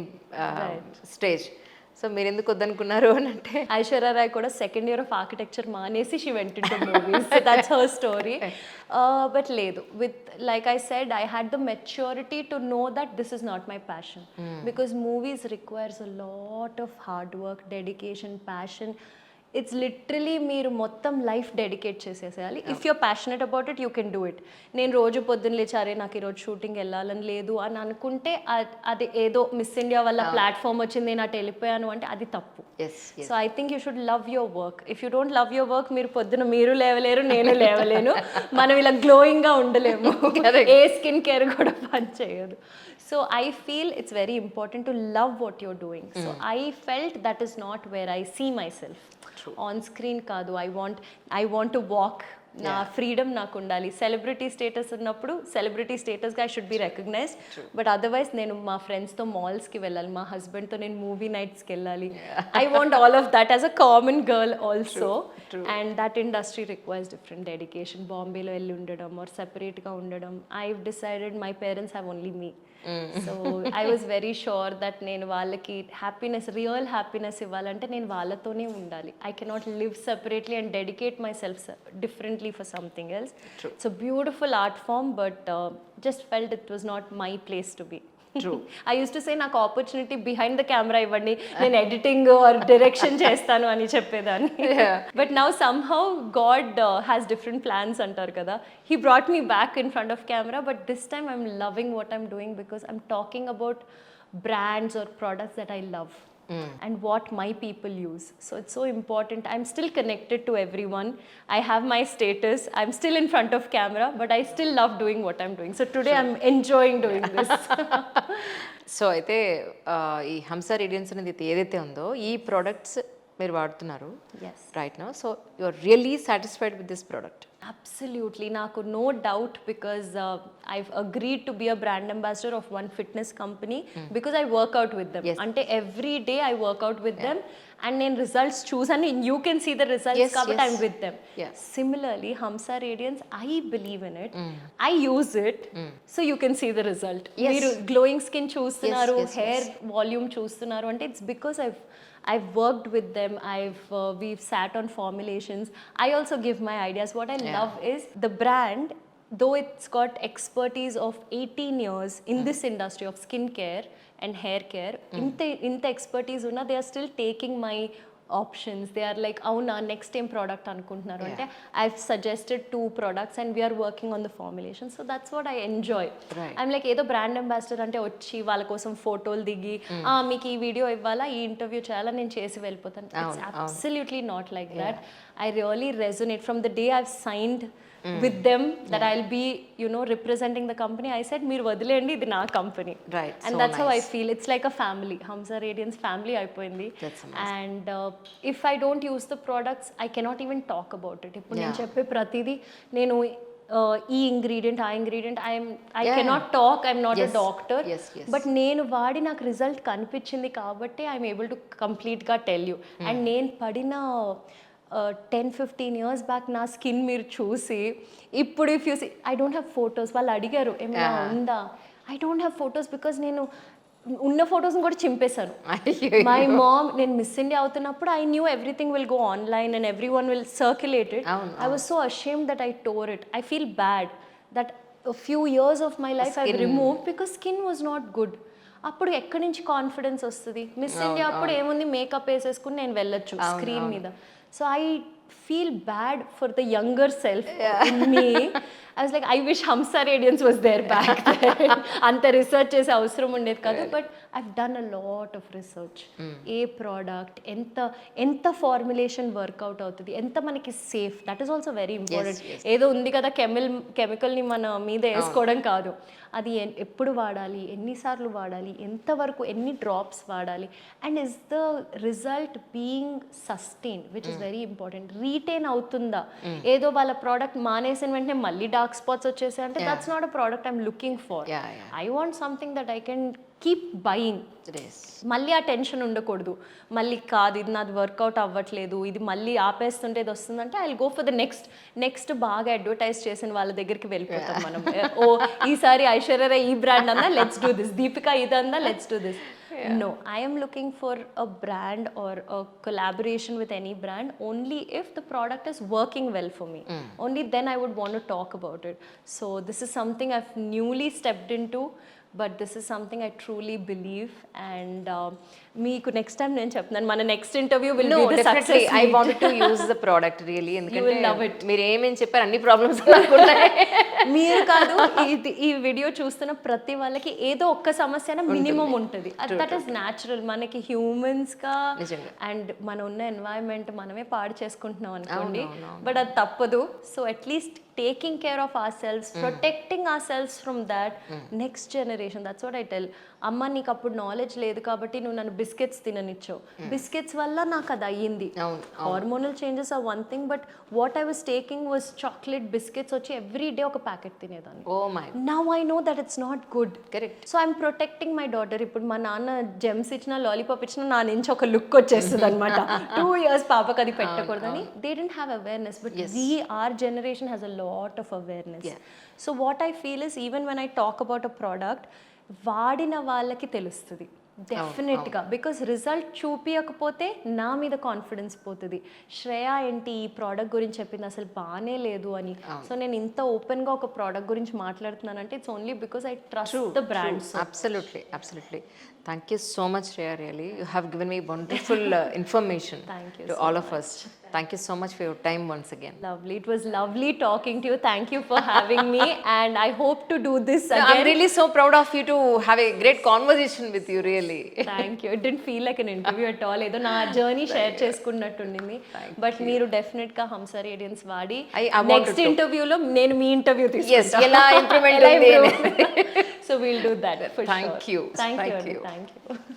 stage. So మీరు ఎందుకు వద్దనుకున్నారు అని అంటే, ఐశ్వర్య రాయ్ కూడా సెకండ్ ఇయర్ ఆఫ్ ఆర్కిటెక్చర్ మానేసి she went into movies. That's her story. But లేదు, with like I said I had the maturity to know that this is not my passion. Because movies requires a lot of hard work, dedication, passion. It's literally మీరు మొత్తం life dedicate చేసేసేయాలి. If you're passionate about it you can do it. నేను రోజు పొద్దున్న లేచారే నాకు ఈరోజు shooting వెళ్ళాలని లేదు అని అనుకుంటే అది ఏదో మిస్ ఇండియా వల్ల ప్లాట్ఫామ్ వచ్చింది నేను అటు వెళ్ళిపోయాను అంటే అది తప్పు. So I think you should love your work. If you don't love your work, మీరు పొద్దున మీరు లేవలేరు, నేను లేవలేను, మనం ఇలా గ్లోయింగ్గా ఉండలేము, ఏ స్కిన్ కేర్ కూడా పని చేయదు. So I feel it's very important to love what you're doing. So I felt that is not where I see myself. True. On screen kaadu. I want to walk. నా freedom నాకు ఉండాలి. Celebrity status ఉన్నప్పుడు celebrity స్టేటస్గా I should be recognised. But otherwise నేను మా ఫ్రెండ్స్తో మాల్స్కి వెళ్ళాలి, మా హస్బెండ్తో నేను మూవీ నైట్స్కి వెళ్ళాలి. I want all of that as a common girl also. And that industry requires different dedication. బాంబేలో వెళ్ళి ఉండడం ఆర్ సెపరేట్గా ఉండడం. I decided my parents have only me. So I was very sure that నేను వాళ్ళకి happiness, real happiness ఇవ్వాలంటే నేను వాళ్ళతోనే ఉండాలి. I cannot live separately and dedicate my self differently for something else. True. It's a beautiful art form, but just felt it was not my place to be. True. I used to say నాకు opportunity behind the camera ఇవ్వండి, నేను editing are direction చేస్తాను అని చెప్పేదాన్ని. But now somehow God has different plans అంటారు కదా. He brought me back in front of camera, but this time I'm loving what I'm doing because I'm talking about brands or products that I love. And what my people use. So it's so important. I'm still connected to everyone. I have my status. I'm still in front of camera, but I still love doing what I'm doing. So today I'm enjoying doing this. So అయితే ఈ Hamsa radians అనేది ఏదైతే ఉందో ఈ products మీరు వాడుతున్నారు right now. So you are really satisfied with this product? Absolutely. Naku no doubt because I've agreed to be a brand ambassador of one fitness company because I work out with them. Ante every day I work out with them and then results choose and you can see the results but I'm with them. Similarly, Hamsa Radiance, I believe in it. I use it so you can see the result. Meeru glowing skin choostunnaru, hair volume choostunnaru ante it's because I've worked with them. We've sat on formulations. I also give my ideas. What I love is the brand though it's got expertise of 18 years in this industry of skincare and hair care, ఇంత expertise ఉన్న they are still taking my options. They are like, అవునా next ఏం product అనుకుంటున్నారు అంటే I've suggested 2 products and we are working on the formulation. So that's what I enjoy. I'm like ఏదో brand ambassador అంటే వచ్చి వాళ్ళ కోసం ఫోటోలు దిగి మీకు ఈ వీడియో ఇవ్వాలా ఈ ఇంటర్వ్యూ చేయాలా నేను చేసి వెళ్ళిపోతాను. It's absolutely not like that. I really resonate from the day I've signed with them that I'll be, you know, representing the company. I said meer vadilendi idi na company, right? And so that's nice. How I feel. It's like a family. Hamsa Radiance family ayipoyindi. And if I don't use the products, I cannot even talk about it. Ippudu nenu cheppe pratidi nenu ఈ ingredient ఆ ingredient I cannot talk, I'm not a doctor, but నేను వాడి నాకు result కనిపించింది కాబట్టి I'm able to కంప్లీట్గా tell you. And నేను పడిన 10-15 years బ్యాక్ నా స్కిన్ మీరు చూసి ఇప్పుడు if you see I don't have photos. వాళ్ళు అడిగారు ఏమైనా ఉందా, I don't have photos because నేను ఉన్న ఫొటోస్ని కూడా చింపేశాను. మై మామ్, నేను మిస్ ఇండియా అవుతున్నప్పుడు I knew everything will go online and every one will circulate it. I was so ashamed that I tore it. I feel bad that a few years of my life I've removed because skin was not good. అప్పుడు ఎక్కడి నుంచి confidence వస్తుంది? Miss India అప్పుడు ఏముంది, makeup వేసేసుకుని నేను వెళ్ళొచ్చు screen మీద. So I feel bad for the younger self in me. I was like, I wish Hamsa Radiance was there back then. Anta research chese avasaram undedi kadu, but I've done a lot of research. A product enta formulation work out avutadi, enta manaki safe, that is also very important. Edo undi kada chemical ni mana meeda eskodan kaadu, అది ఎప్పుడు వాడాలి, ఎన్నిసార్లు వాడాలి, ఎంతవరకు ఎన్ని drops వాడాలి, and is the result being sustain, which is very important. Retain అవుతుందా? ఏదో వాళ్ళ ప్రోడక్ట్ మానేసిన వెంటనే మళ్ళీ డార్క్ స్పాట్స్ వచ్చేసాయి అంటే that's not a product I'm looking for. I want something that I can keep buying. మళ్ళీ ఆ టెన్షన్ ఉండకూడదు, మళ్ళీ కాదు ఇది నాది వర్కౌట్ అవ్వట్లేదు, ఇది మళ్ళీ ఆపేస్తుంటే ఇది వస్తుందంటే I will go for the next బాగా అడ్వర్టైజ్ చేసిన వాళ్ళ దగ్గరికి వెళ్ళిపోతాం మనం. ఓ ఈసారి ఐశ్వర్య రాయ్ ఈ బ్రాండ్ అందా, లెట్స్ డూ దిస్. దీపిక ఇదందా, let's do this. No, I am looking for a brand or a collaboration with any brand only if the product is working well for me. Only then I would want to talk about it. So this is something I've newly stepped into, but this is something I truly believe. And మీకు next time నేను చెప్తున్నాను, మన next interview will be the success. I want to use the product really, ఎందుకంటే మీరు ఏమేమి చెప్పారు అన్ని problems మీరు కాదు, ఈ వీడియో చూస్తున్న ప్రతి వాళ్ళకి ఏదో ఒక్క సమస్య మినిమం ఉంటుంది. That is natural. మనకి హ్యూమన్స్ గా అండ్ మన ఉన్న ఎన్వైరన్మెంట్ మనమే పాడు చేసుకుంటున్నాం అనుకోండి, బట్ అది తప్పదు. So at least taking care of our selves, protecting hour selves from that next generation. That's what I tell. అమ్మ నీకు అప్పుడు నాలెడ్జ్ లేదు కాబట్టి నువ్వు నన్ను బిస్కెట్స్ తిననిచ్చావు, బిస్కెట్స్ వల్ల నాకు అది అయ్యింది. Hormonal changes are one thing, but what I was taking was chocolate biscuits. వచ్చి ఎవ్రీ డే ఒక ప్యాకెట్ తినేదాన్ని. Now I know that it's not good. Correct. So I'm protecting my daughter. ఇప్పుడు మా నాన్న జెమ్స్ ఇచ్చిన లాలీపాప్ ఇచ్చిన నా నుంచి ఒక లుక్ వచ్చేస్తుంది అనమాట. 2 years పాపకు అది పెట్టకూడదని. They don't have awareness, but our generation has a lot of awareness. So what I feel is, even when I talk about a product, వాడిన వాళ్ళకి తెలుస్తుంది డెఫినెట్గా. బికాస్ రిజల్ట్ చూపించకపోతే నా మీద కాన్ఫిడెన్స్ పోతుంది. శ్రేయ ఏంటి ఈ ప్రోడక్ట్ గురించి చెప్పింది అసలు బాగానే లేదు అని. సో నేను ఇంత ఓపెన్గా ఒక ప్రోడక్ట్ గురించి మాట్లాడుతున్నానంటే it's only because I trust the brands. Absolutely, absolutely. Thank you so much, Shreya, really. You have given me wonderful information to all of us. Thank you so much for your time once again. Lovely. It was lovely talking to you. Thank you for having me. And I hope to do this again. I'm really so proud of you to have a great conversation with you, really. Thank you. It didn't feel like an interview at all. Edo na journey share చేసుకున్నట్టునింది. But మీరు definite గా Hamsa Radiance వాడి next interview లో నేను మీ interview తీసుకుంటా. Yes, ఎలా improvement ఉంది. So we'll do that for sure. Thank you. Thank you.